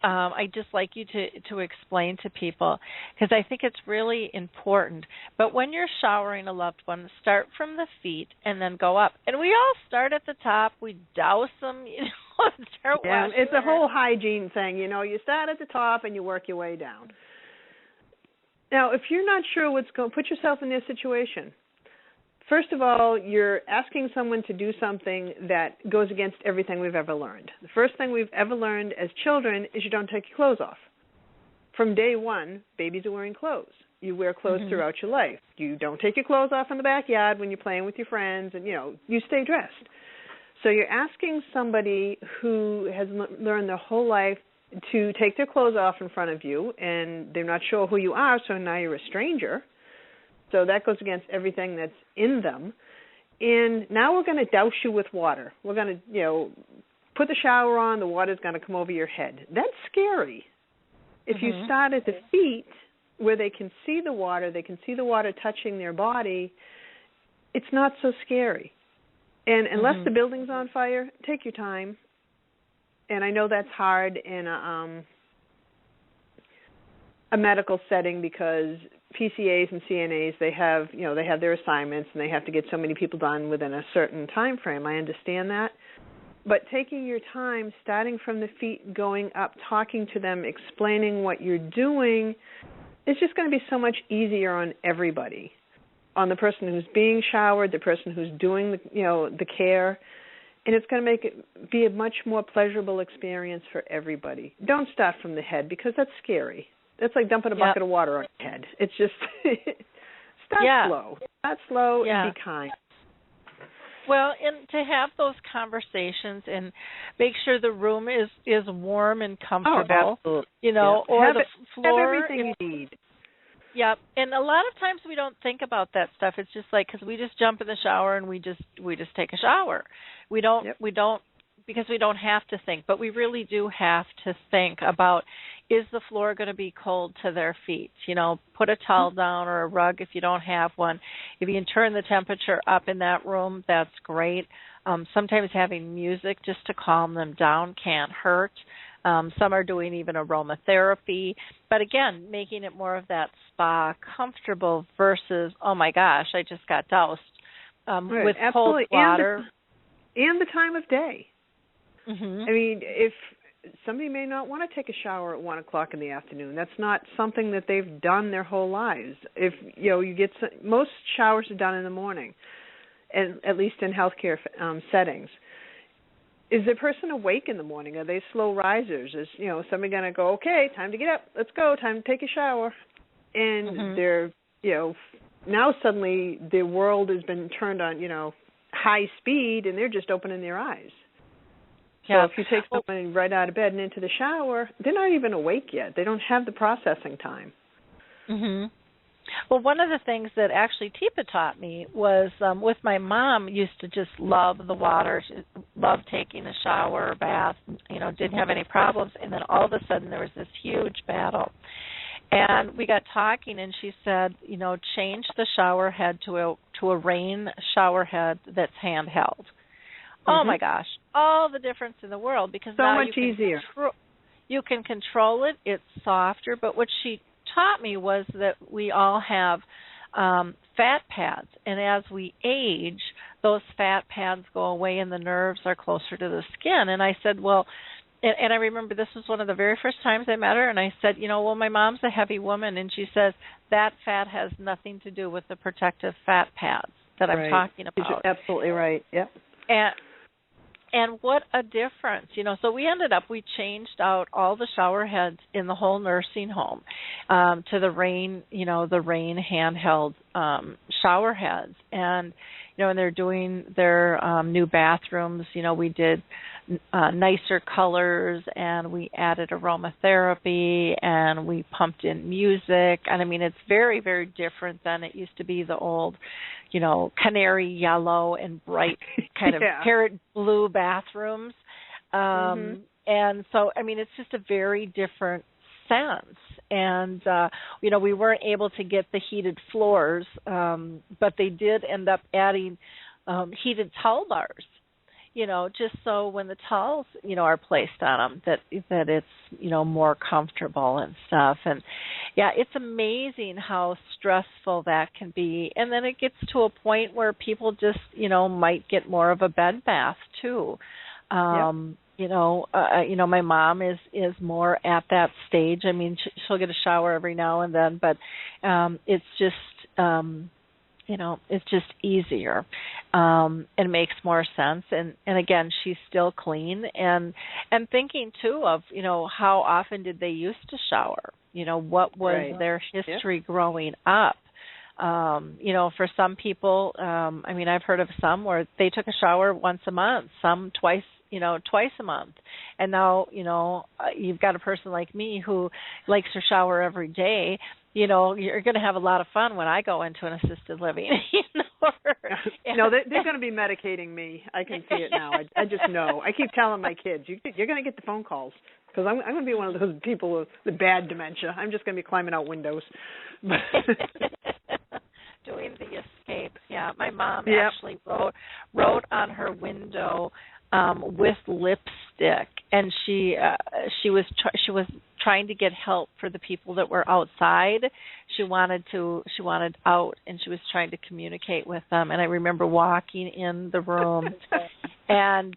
I'd just like you to explain to people, because I think it's really important. But when you're showering a loved one, start from the feet and then go up. And we all start at the top. We douse them, start washing. It's a whole hygiene thing. You start at the top and you work your way down. Now, if you're not sure what's going, put yourself in their situation. First of all, you're asking someone to do something that goes against everything we've ever learned. The first thing we've ever learned as children is you don't take your clothes off. From day one, babies are wearing clothes. You wear clothes throughout your life. You don't take your clothes off in the backyard when you're playing with your friends, and, you stay dressed. So you're asking somebody who has learned their whole life to take their clothes off in front of you, and they're not sure who you are, so now you're a stranger. So that goes against everything that's in them. And now we're going to douse you with water. We're going to, put the shower on, the water's going to come over your head. That's scary. If you start at the feet where they can see the water, they can see the water touching their body, it's not so scary. And unless the building's on fire, take your time. And I know that's hard in a medical setting because PCAs and CNAs, they have their assignments and they have to get so many people done within a certain time frame. I understand that. But taking your time, starting from the feet, going up, talking to them, explaining what you're doing, it's just going to be so much easier on everybody. On the person who's being showered, the person who's doing the care, and it's going to make it be a much more pleasurable experience for everybody. Don't start from the head because that's scary. That's like dumping a bucket of water on your head. It's just start slow. Start slow and be kind. Well, and to have those conversations and make sure the room is warm and comfortable. Oh, absolutely. Or the floor. Have everything you need. Yep. And a lot of times we don't think about that stuff. It's just like because we just jump in the shower and we just take a shower. We don't because we don't have to think, but we really do have to think about, is the floor going to be cold to their feet? Put a towel down or a rug if you don't have one. If you can turn the temperature up in that room, that's great. Sometimes having music just to calm them down can't hurt. Some are doing even aromatherapy. But again, making it more of that spa comfortable versus, oh my gosh, I just got doused with cold water. And the time of day. Mm-hmm. I mean, if somebody may not want to take a shower at 1 o'clock in the afternoon, that's not something that they've done their whole lives. If you get most showers are done in the morning, and at least in healthcare settings. Is the person awake in the morning? Are they slow risers? Is somebody going to go, okay, time to get up, let's go, time to take a shower, and they're now suddenly the world has been turned on high speed, and they're just opening their eyes. So if you take someone right out of bed and into the shower, they're not even awake yet. They don't have the processing time. Well, one of the things that actually Teepa taught me was with my mom, used to just love the water. She loved taking a shower or bath, didn't have any problems. And then all of a sudden there was this huge battle. And we got talking, and she said, change the shower head to a rain shower head that's handheld. Oh my gosh, all the difference in the world, because so now much easier. You can control it. It's softer. But what she taught me was that we all have fat pads, and as we age, those fat pads go away, and the nerves are closer to the skin. And I said, well, and I remember this was one of the very first times I met her, and I said, well, my mom's a heavy woman, and she says that fat has nothing to do with the protective fat pads that I'm talking about. You're absolutely right. Yep. And what a difference, So we changed out all the shower heads in the whole nursing home to the rain handheld shower heads. And, and they're doing their new bathrooms. We did nicer colors, and we added aromatherapy, and we pumped in music. And, I mean, it's very, very different than it used to be, the old, canary yellow and bright kind of parrot blue bathrooms. And so, I mean, it's just a very different sense. And, we weren't able to get the heated floors, but they did end up adding heated towel bars. just so when the towels, are placed on them, that it's, more comfortable and stuff. And yeah, it's amazing how stressful that can be. And then it gets to a point where people just, might get more of a bed bath too. My mom is more at that stage. I mean, she'll get a shower every now and then, but it's just it's just easier and makes more sense. And again, she's still clean, and thinking too of, how often did they used to shower? What was their history growing up? For some people, I've heard of some where they took a shower once a month, some twice a month. And now, you've got a person like me who likes to shower every day. You're going to have a lot of fun when I go into an assisted living. No, they're going to be medicating me. I can see it now. I just know. I keep telling my kids, you're going to get the phone calls, because I'm going to be one of those people with the bad dementia. I'm just going to be climbing out windows. Doing the escape. Yeah, my mom actually wrote on her window with lipstick, and she was trying to get help for the people that were outside. She wanted out, and she was trying to communicate with them. And I remember walking in the room, and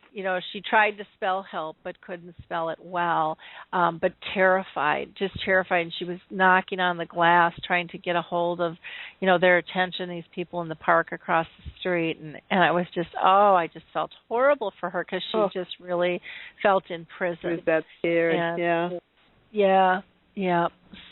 she tried to spell help but couldn't spell it well, but terrified. And she was knocking on the glass trying to get a hold of their attention, these people in the park across the street. And I was just I just felt horrible for her, because she just really felt in prison. She was that scared. And, yeah.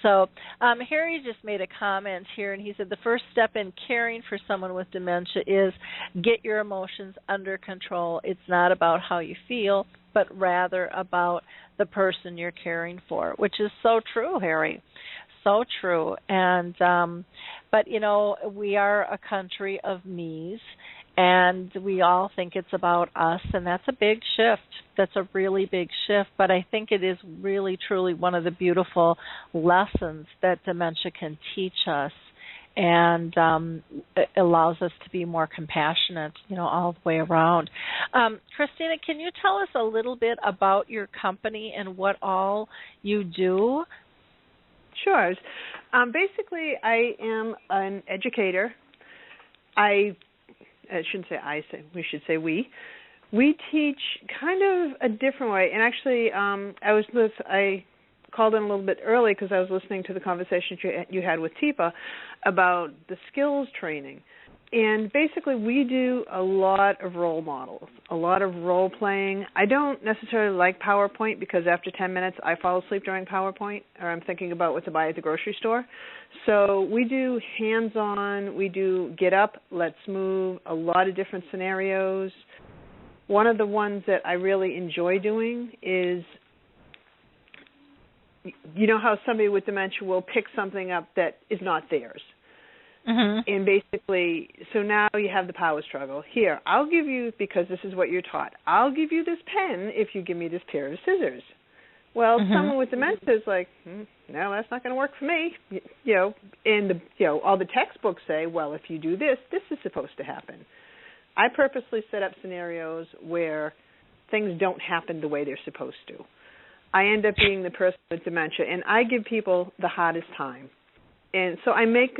So Harry just made a comment here, and he said the first step in caring for someone with dementia is get your emotions under control. It's not about how you feel, but rather about the person you're caring for, which is so true, Harry. So true. And but we are a country of me's, and we all think it's about us, and that's a big shift. That's a really big shift, but I think it is really, truly one of the beautiful lessons that dementia can teach us, and it allows us to be more compassionate, all the way around. Christina, can you tell us a little bit about your company and what all you do? Sure. Basically, I am an educator. I shouldn't say we should say we. We teach kind of a different way. And actually, I called in a little bit early because I was listening to the conversation you had with Teepa about the skills training. And basically, we do a lot of role models, a lot of role playing. I don't necessarily like PowerPoint, because after 10 minutes, I fall asleep during PowerPoint, or I'm thinking about what to buy at the grocery store. So we do hands-on, we do get up, let's move, a lot of different scenarios. One of the ones that I really enjoy doing is, how somebody with dementia will pick something up that is not theirs. Mm-hmm. And basically, so now you have the power struggle. Here, I'll give you, because this is what you're taught, I'll give you this pen if you give me this pair of scissors. Well, someone with dementia is like, no, that's not going to work for me. And all the textbooks say, well, if you do this, this is supposed to happen. I purposely set up scenarios where things don't happen the way they're supposed to. I end up being the person with dementia, and I give people the hardest time. And so I make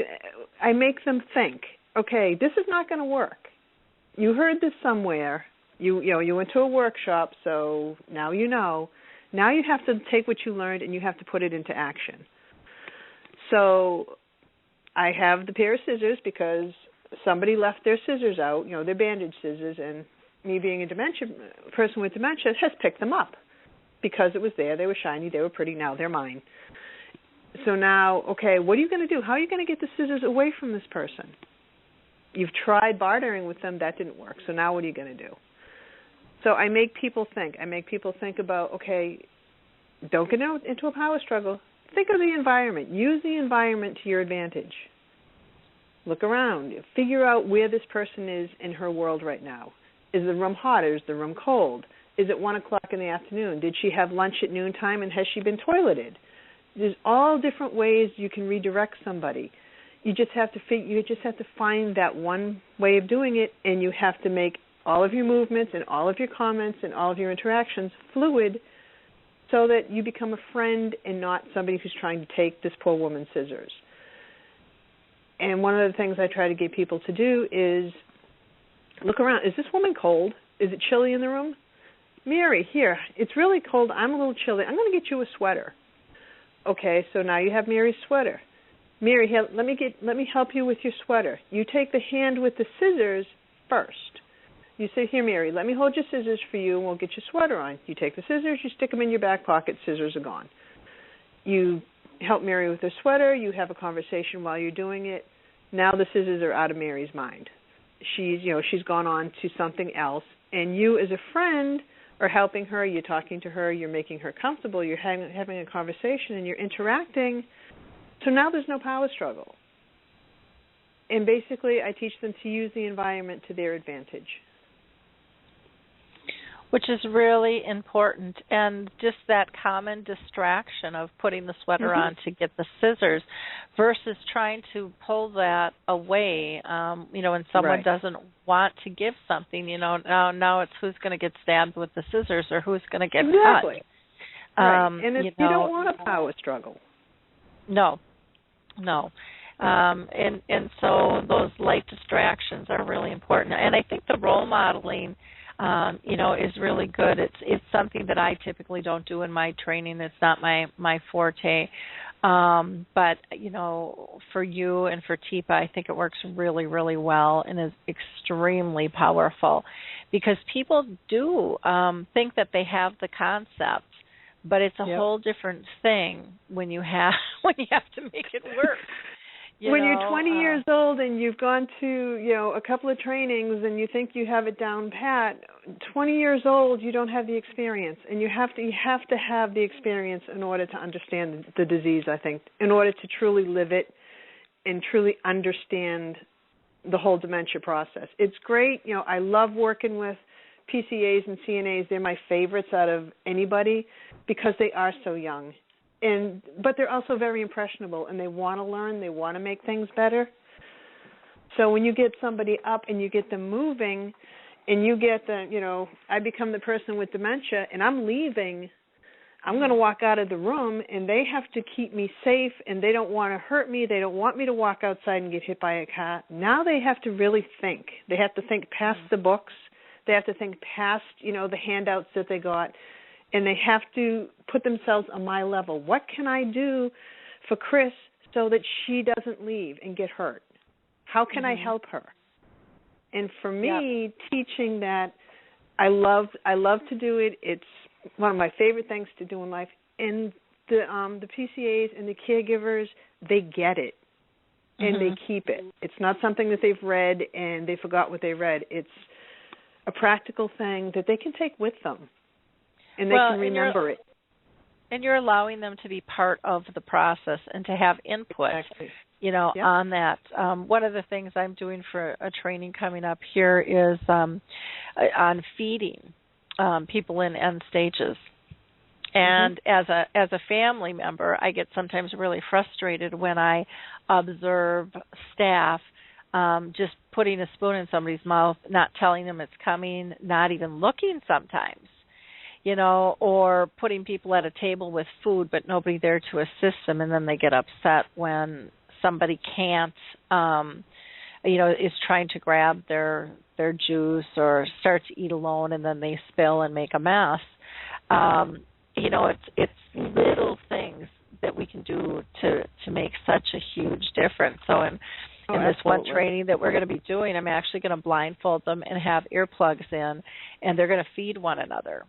them think, okay, this is not going to work. You heard this somewhere. You went to a workshop, so now you know. Now you have to take what you learned and you have to put it into action. So I have the pair of scissors because somebody left their scissors out, their bandage scissors, and me being a person with dementia has picked them up because it was there. They were shiny. They were pretty. Now they're mine. So now, okay, what are you going to do? How are you going to get the scissors away from this person? You've tried bartering with them. That didn't work. So now what are you going to do? So I make people think. I make people think about, okay, don't get into a power struggle. Think of the environment. Use the environment to your advantage. Look around. Figure out where this person is in her world right now. Is the room hot or is the room cold? Is it 1 o'clock in the afternoon? Did she have lunch at noontime, and has she been toileted? There's all different ways you can redirect somebody. You just have to find that one way of doing it, and you have to make all of your movements and all of your comments and all of your interactions fluid, so that you become a friend and not somebody who's trying to take this poor woman's scissors. And one of the things I try to get people to do is look around. Is this woman cold? Is it chilly in the room? Mary, here, it's really cold. I'm a little chilly. I'm going to get you a sweater. Okay, so now you have Mary's sweater. Mary, here, let me help you with your sweater. You take the hand with the scissors first. You say, here, Mary, let me hold your scissors for you, and we'll get your sweater on. You take the scissors, you stick them in your back pocket, scissors are gone. You help Mary with her sweater. You have a conversation while you're doing it. Now the scissors are out of Mary's mind. She's gone on to something else, and you as a friend are helping her. You're talking to her. You're making her comfortable. You're having a conversation, and you're interacting. So now there's no power struggle. And basically, I teach them to use the environment to their advantage. Which is really important, and just that common distraction of putting the sweater on to get the scissors versus trying to pull that away, when someone doesn't want to give something, now it's who's going to get stabbed with the scissors or who's going to get cut. Right. And you don't want a power struggle. No. And so those light distractions are really important. And I think the role modeling is really good. It's something that I typically don't do in my training. It's not my forte. But, for you and for Teepa, I think it works really, really well and is extremely powerful because people do think that they have the concept, but it's a whole different thing when you have to make it work. You're 20 years old and you've gone to, a couple of trainings and you think you have it down pat, 20 years old, you don't have the experience. And you have to have the experience in order to understand the disease, I think, in order to truly live it and truly understand the whole dementia process. It's great. I love working with PCAs and CNAs. They're my favorites out of anybody because they are so young. But they're also very impressionable, and they want to learn. They want to make things better. So when you get somebody up and you get them moving, and you get I become the person with dementia, and I'm leaving, I'm going to walk out of the room, and they have to keep me safe, and they don't want to hurt me. They don't want me to walk outside and get hit by a car. Now they have to really think. They have to think past the books. They have to think past, the handouts that they got. And they have to put themselves on my level. What can I do for Chris so that she doesn't leave and get hurt? How can I help her? And for me, teaching that, I love to do it. It's one of my favorite things to do in life. And the PCAs and the caregivers, they get it, and they keep it. It's not something that they've read and they forgot what they read. It's a practical thing that they can take with them. And they can remember it. And you're allowing them to be part of the process and to have input, on that. One of the things I'm doing for a training coming up here is on feeding people in end stages. And as a family member, I get sometimes really frustrated when I observe staff just putting a spoon in somebody's mouth, not telling them it's coming, not even looking sometimes. Or putting people at a table with food but nobody there to assist them, and then they get upset when somebody can't, is trying to grab their juice or start to eat alone, and then they spill and make a mess. It's little things that we can do to make such a huge difference. So in this one training that we're going to be doing, I'm actually going to blindfold them and have earplugs in, and they're going to feed one another.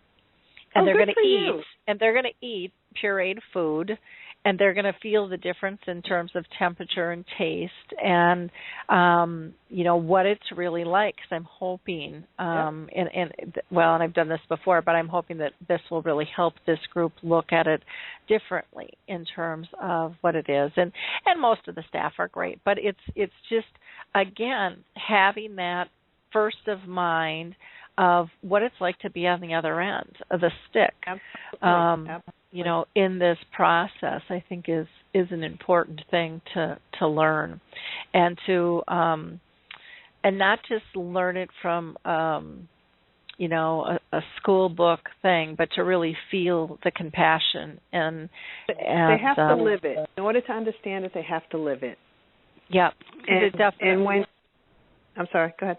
And they're going to eat, and they're going to eat pureed food, and they're going to feel the difference in terms of temperature and taste, and what it's really like. Because I'm hoping, and I've done this before, but I'm hoping that this will really help this group look at it differently in terms of what it is. And most of the staff are great, but it's just again having that first of mind of what it's like to be on the other end of the stick. Absolutely. In this process, I think is an important thing to learn, and to and not just learn it from you know, a school book thing, but to really feel the compassion and they have to live it. In order to understand it, they have to live it. Yeah, it definitely. And when, I'm sorry, go ahead.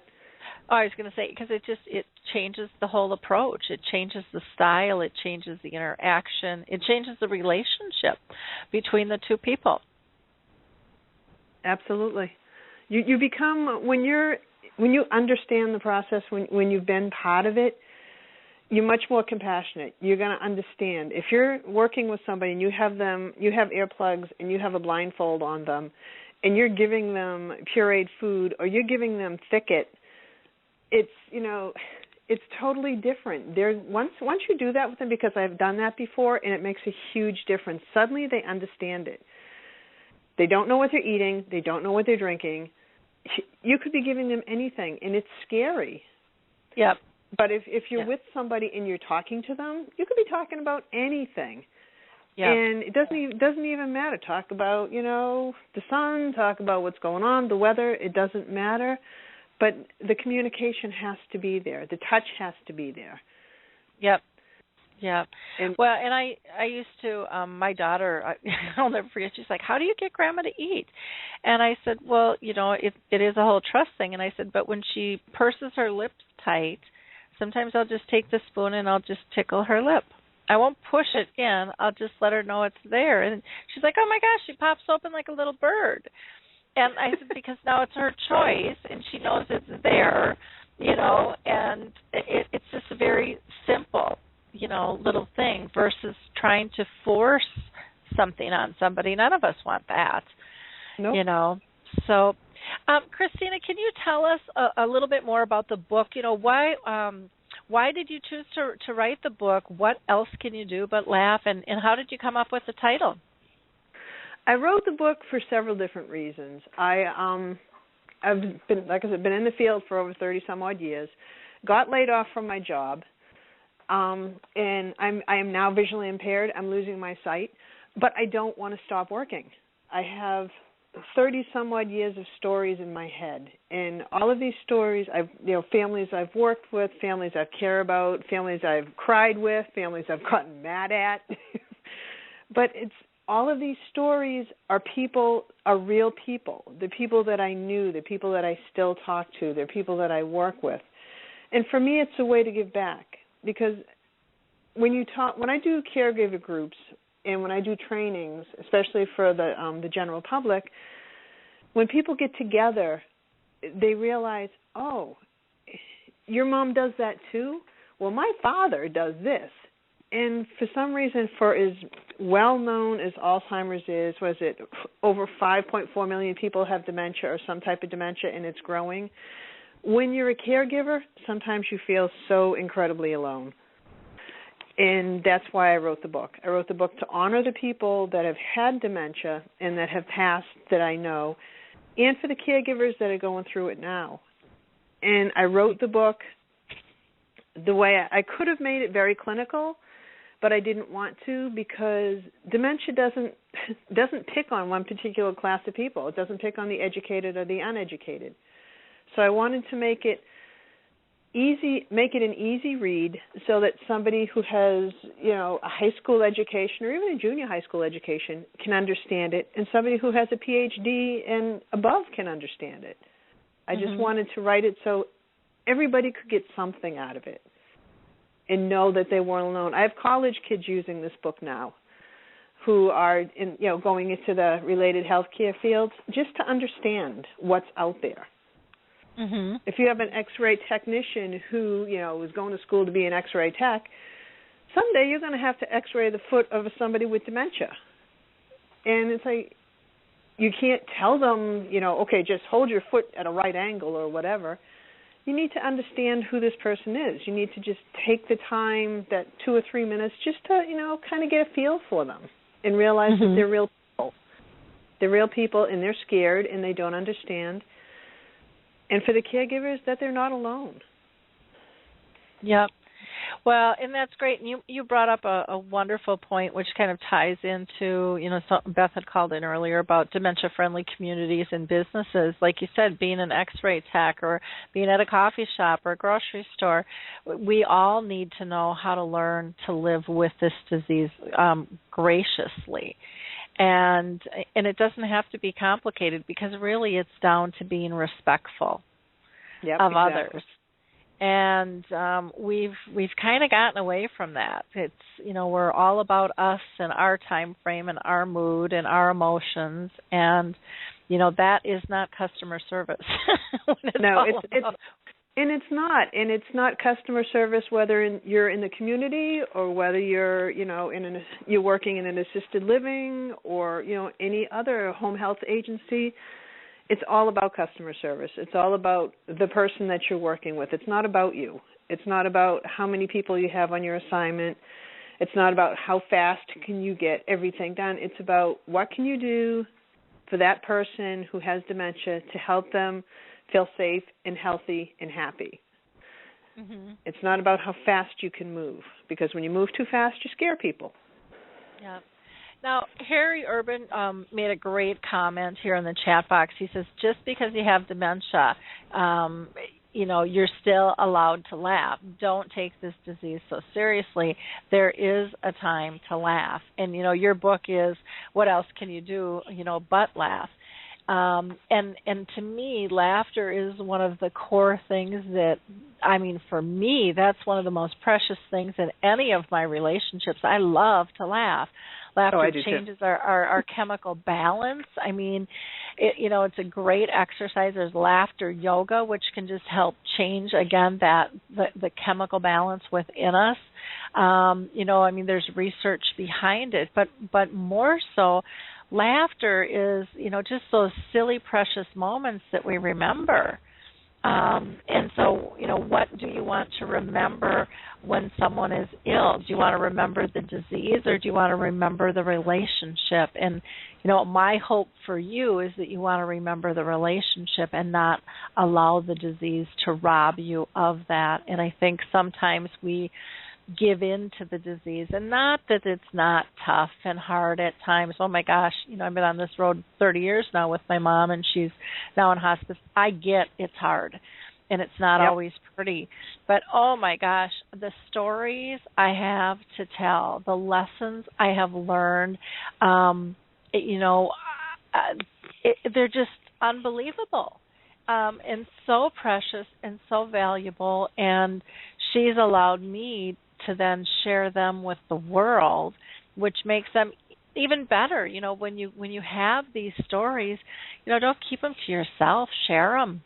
Oh, I was going to say, because it changes the whole approach. It changes the style. It changes the interaction. It changes the relationship between the two people. Absolutely. You become, when you understand the process, when you've been part of it, you're much more compassionate. You're going to understand. If you're working with somebody and you have earplugs and you have a blindfold on them, and you're giving them pureed food or you're giving them thicket, it's, you know, it's totally different. Once you do that with them, because I've done that before, and it makes a huge difference. Suddenly they understand it. They don't know what they're eating. They don't know what they're drinking. You could be giving them anything, and it's scary. Yep. But if you're with somebody and you're talking to them, you could be talking about anything. Yep. And it doesn't even matter. Talk about, you know, the sun, talk about what's going on, the weather. It doesn't matter. But the communication has to be there. The touch has to be there. Yep. Yeah. And I used to, my daughter, I'll never forget, she's like, how do you get Grandma to eat? And I said, well, you know, it is a whole trust thing. And I said, but when she purses her lips tight, sometimes I'll just take the spoon and I'll just tickle her lip. I won't push it in. I'll just let her know it's there. And she's like, oh, my gosh, she pops open like a little bird. And I said, because now it's her choice, and she knows it's there, you know, and it's just a very simple, you know, little thing versus trying to force something on somebody. None of us want that, you know. So, Christina, can you tell us a little bit more about the book? You know, why did you choose to write the book? What else can you do but laugh? And how did you come up with the title? I wrote the book for several different reasons. I've been, like I said, been in the field for over 30-some-odd years, got laid off from my job, and I am now visually impaired. I'm losing my sight, but I don't want to stop working. I have 30-some-odd years of stories in my head, and all of these stories, families I've worked with, families I care about, families I've cried with, families I've gotten mad at, but all of these stories are real people, the people that I knew, the people that I still talk to, the people that I work with. And for me, it's a way to give back, because when I do caregiver groups and when I do trainings, especially for the general public, when people get together, they realize, oh, your mom does that too? Well, my father does this. And for some reason, for as well-known as Alzheimer's is, over 5.4 million people have dementia or some type of dementia, and it's growing. When you're a caregiver, sometimes you feel so incredibly alone. And that's why I wrote the book. I wrote the book to honor the people that have had dementia and that have passed that I know, and for the caregivers that are going through it now. And I wrote the book the way I could have made it very clinical, but I didn't want to, because dementia doesn't pick on one particular class of people. It doesn't pick on the educated or the uneducated. So I wanted to make it an easy read, so that somebody who has, you know, a high school education or even a junior high school education can understand it, and somebody who has a PhD and above can understand it. I just wanted to write it so everybody could get something out of it and know that they weren't alone. I have college kids using this book now who are going into the related healthcare fields, just to understand what's out there. Mm-hmm. If you have an X-ray technician who, is going to school to be an X-ray tech, someday you're going to have to X-ray the foot of somebody with dementia. And it's like, you can't tell them, okay, just hold your foot at a right angle or whatever. You need to understand who this person is. You need to just take the time, that 2 or 3 minutes, just to, kind of get a feel for them and realize that they're real people. They're real people, and they're scared, and they don't understand. And for the caregivers, that they're not alone. Yep. Well, and that's great. And you brought up a wonderful point, which kind of ties into, something Beth had called in earlier about dementia-friendly communities and businesses. Like you said, being an X-ray tech or being at a coffee shop or a grocery store, we all need to know how to learn to live with this disease graciously. And it doesn't have to be complicated, because really it's down to being respectful of others. And we've kind of gotten away from that. It's we're all about us and our time frame and our mood and our emotions, and that is not customer service. It's not customer service whether you're in the community or whether you're you're working in an assisted living or any other home health agency. It's all about customer service. It's all about the person that you're working with. It's not about you. It's not about how many people you have on your assignment. It's not about how fast can you get everything done. It's about what can you do for that person who has dementia to help them feel safe and healthy and happy. Mm-hmm. It's not about how fast you can move, because when you move too fast, you scare people. Yeah. Now, Harry Urban made a great comment here in the chat box. He says, just because you have dementia, you're still allowed to laugh. Don't take this disease so seriously. There is a time to laugh. And, your book is, What Else Can You Do, but laugh. And to me, laughter is one of the core things that, for me, that's one of the most precious things in any of my relationships. I love to laugh. Laughter changes our chemical balance. It's a great exercise. There's laughter yoga, which can just help change, again, the chemical balance within us. There's research behind it, but more so, laughter is, just those silly, precious moments that we remember. And so, what do you want to remember when someone is ill? Do you want to remember the disease, or do you want to remember the relationship? And, my hope for you is that you want to remember the relationship and not allow the disease to rob you of that. And I think sometimes we give in to the disease, and not that it's not tough and hard at times. Oh my gosh, I've been on this road 30 years now with my mom, and she's now in hospice. I get it's hard and it's not always pretty, but oh my gosh, the stories I have to tell, the lessons I have learned, they're just unbelievable. And so precious and so valuable, and she's allowed me to then share them with the world, which makes them even better. When you have these stories, don't keep them to yourself. Share them.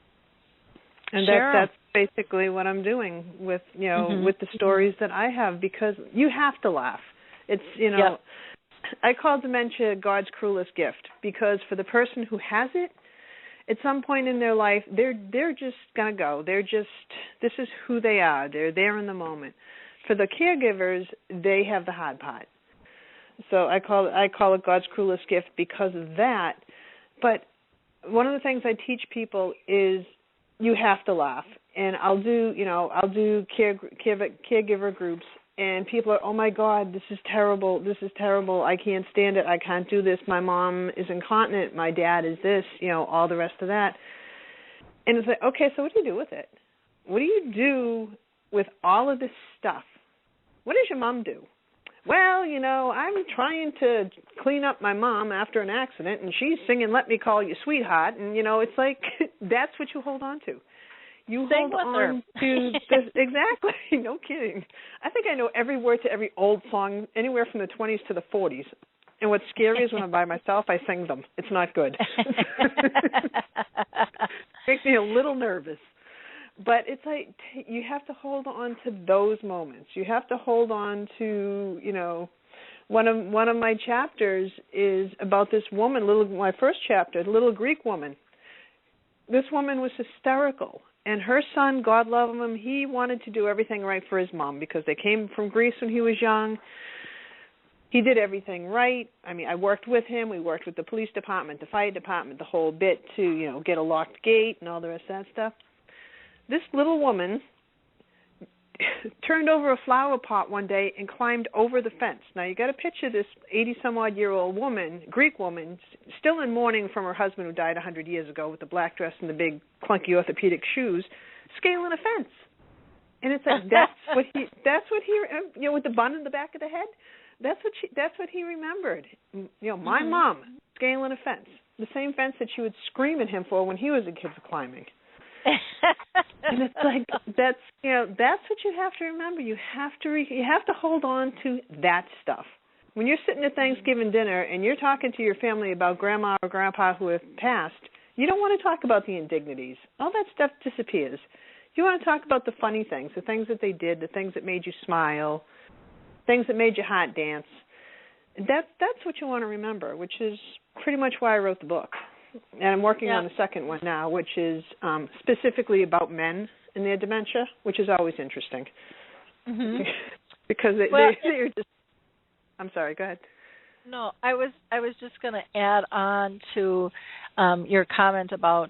And that's basically what I'm doing with with the stories that I have, because you have to laugh. It's I call dementia God's cruelest gift, because for the person who has it, at some point in their life, they're just gonna go. This is who they are. They're there in the moment. For the caregivers, they have the hard part. So I call it God's cruelest gift because of that. But one of the things I teach people is you have to laugh. And I'll do caregiver groups, and people are, oh my God, this is terrible. I can't stand it. I can't do this. My mom is incontinent. My dad is this. All the rest of that. And it's like, okay, so what do you do with it? What do you do with all of this stuff? What does your mom do? Well, I'm trying to clean up my mom after an accident, and she's singing "Let Me Call You Sweetheart," and it's like that's what you hold on to. You Sing hold with on her. to this exactly. No kidding. I think I know every word to every old song, anywhere from the 20s to the 40s. And what's scary is when I'm by myself, I sing them. It's not good. Makes me a little nervous. But it's like you have to hold on to those moments. You have to hold on to, one of my chapters is about this woman, my first chapter, the little Greek woman. This woman was hysterical. And her son, God love him, he wanted to do everything right for his mom because they came from Greece when he was young. He did everything right. I worked with him. We worked with the police department, the fire department, the whole bit to, get a locked gate and all the rest of that stuff. This little woman turned over a flower pot one day and climbed over the fence. Now, you got to picture this 80-some-odd-year-old woman, Greek woman, still in mourning from her husband who died 100 years ago with the black dress and the big clunky orthopedic shoes, scaling a fence. And it's like, that's what he, with the bun in the back of the head, that's what he remembered. My mom scaling a fence, the same fence that she would scream at him for when he was a kid for climbing. And it's like that's what you have to remember. You have to hold on to that stuff. When you're sitting at Thanksgiving dinner and you're talking to your family about grandma or grandpa who have passed, you don't want to talk about the indignities. All that stuff disappears. You want to talk about the funny things, the things that they did, the things that made you smile, things that made your heart dance. That's what you want to remember, which is pretty much why I wrote the book. And I'm working on the second one now, which is specifically about men and their dementia, which is always interesting. Mm-hmm. Because they're just... I'm sorry, go ahead. No, I was just going to add on to your comment about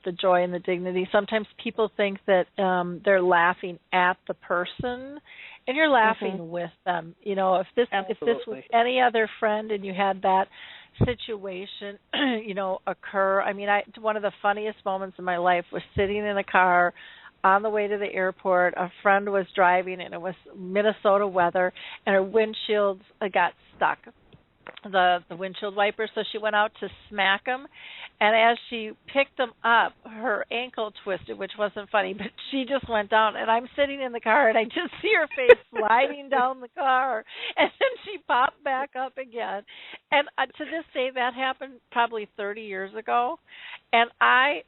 the joy and the dignity. Sometimes people think that they're laughing at the person, and you're laughing with them. If this was any other friend and you had that situation, occur. I mean, one of the funniest moments in my life was sitting in a car on the way to the airport. A friend was driving, and it was Minnesota weather, and her windshield got stuck, the windshield wipers, so she went out to smack them, and as she picked them up, her ankle twisted, which wasn't funny, but she just went down, and I'm sitting in the car, and I just see her face sliding down the car, and then she popped back up again. And to this day, that happened probably 30 years ago, and I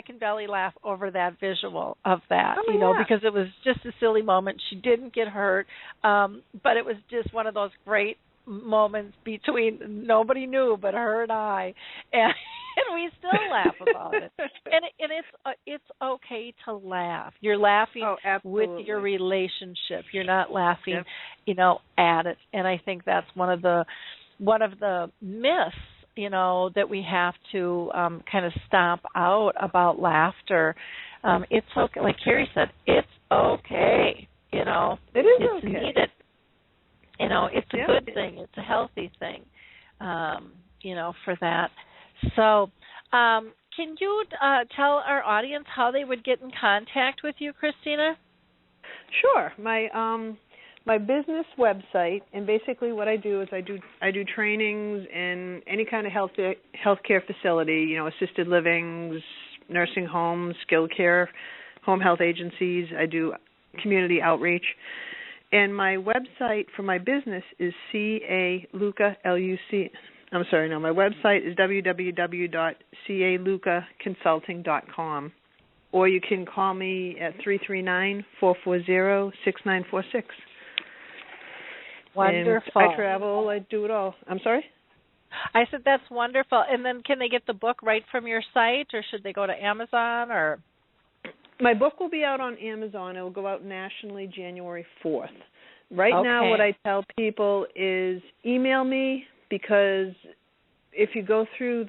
can barely laugh over that visual of that, because it was just a silly moment. She didn't get hurt, but it was just one of those great moments between nobody knew but her and I, and we still laugh about it. And it's okay to laugh. You're laughing with your relationship. You're not laughing, at it. And I think that's one of the myths, that we have to kind of stomp out about laughter. It's okay. Like Carrie said, it's okay. It is it's okay. Needed. It's a good thing. It's a healthy thing, for that. So can you tell our audience how they would get in contact with you, Christina? Sure. My business website, and basically what I do is I do trainings in any kind of healthcare facility, assisted livings, nursing homes, skilled care, home health agencies. I do community outreach. And my website for my business is my website is www.calucaconsulting.com. Or you can call me at 339-440-6946. Wonderful. And I travel, I do it all. I'm sorry? I said that's wonderful. And then can they get the book right from your site, or should they go to Amazon? Or my book will be out on Amazon. It will go out nationally January 4th. Right now what I tell people is email me, because if you go through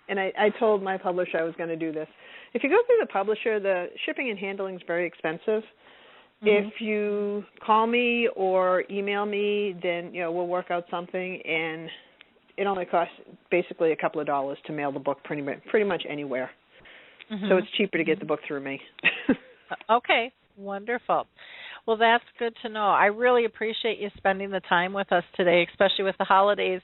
and I told my publisher I was going to do this, if you go through the publisher, the shipping and handling is very expensive. Mm-hmm. If you call me or email me, then we'll work out something, and it only costs basically a couple of dollars to mail the book pretty much anywhere. Mm-hmm. So it's cheaper to get the book through me. Okay, wonderful. Well, that's good to know. I really appreciate you spending the time with us today, especially with the holidays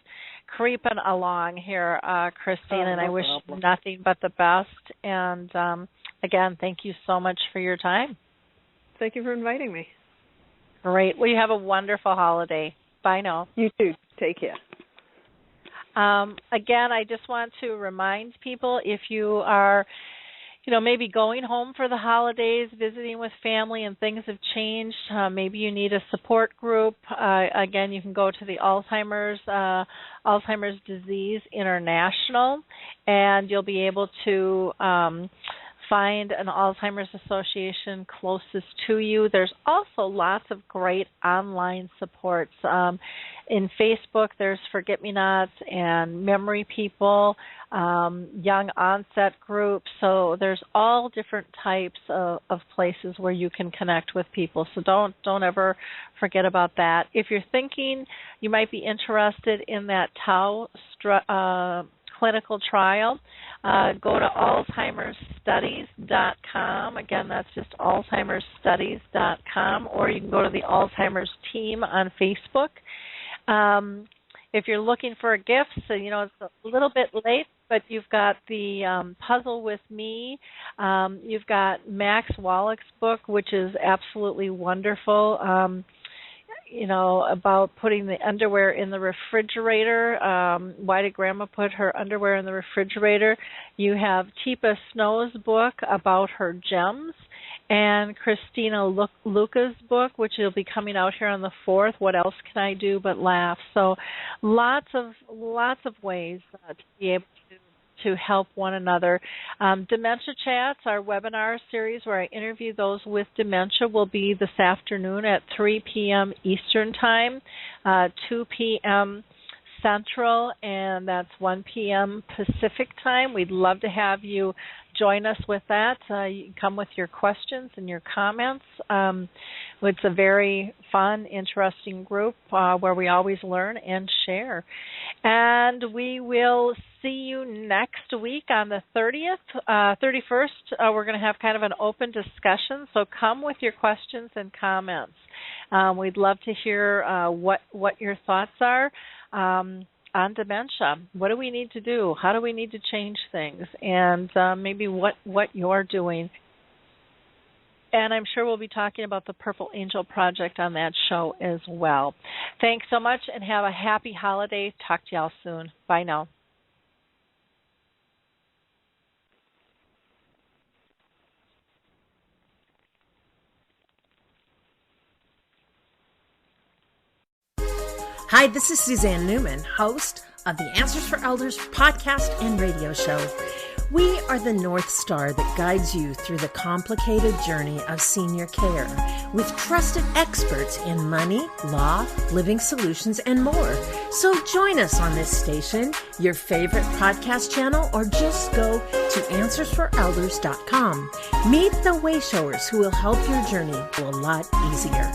creeping along here, Christine, and I wish nothing but the best. And, again, thank you so much for your time. Thank you for inviting me. Great. Well, you have a wonderful holiday. Bye now. You too. Take care. Again, I just want to remind people, if you are, maybe going home for the holidays, visiting with family, and things have changed, maybe you need a support group. Again, you can go to the Alzheimer's Disease International, and you'll be able to find an Alzheimer's association closest to you. There's also lots of great online supports. In Facebook, there's Forget-Me-Nots and Memory People, young onset groups. So there's all different types of places where you can connect with people. So don't ever forget about that. If you're thinking you might be interested in that tau clinical trial, go to alzheimersstudies.com. Again, that's just alzheimersstudies.com, or you can go to the Alzheimer's team on Facebook. If you're looking for a gift, so it's a little bit late, but you've got the Puzzle with Me. You've got Max Wallach's book, which is absolutely wonderful. About putting the underwear in the refrigerator. Why did Grandma put her underwear in the refrigerator? You have Teepa Snow's book about her gems, and Christina Luca's book, which will be coming out here on the 4th. What else can I do but laugh? So lots of ways to be able to help one another. Dementia Chats, our webinar series where I interview those with dementia, will be this afternoon at 3 p.m. Eastern Time, 2 p.m. Central, and that's 1 p.m. Pacific Time. We'd love to have you join us with that. You can come with your questions and your comments. It's a very fun, interesting group where we always learn and share. And we will see you next week on the 31st. We're going to have kind of an open discussion, so come with your questions and comments. We'd love to hear what your thoughts are on dementia. What do we need to do? How do we need to change things? And maybe what you're doing. And I'm sure we'll be talking about the Purple Angel Project on that show as well. Thanks so much, and have a happy holiday. Talk to y'all soon. Bye now. Hi, this is Suzanne Newman, host of the Answers for Elders podcast and radio show. We are the North Star that guides you through the complicated journey of senior care with trusted experts in money, law, living solutions, and more. So join us on this station, your favorite podcast channel, or just go to AnswersForElders.com. Meet the Wayshowers who will help your journey go a lot easier.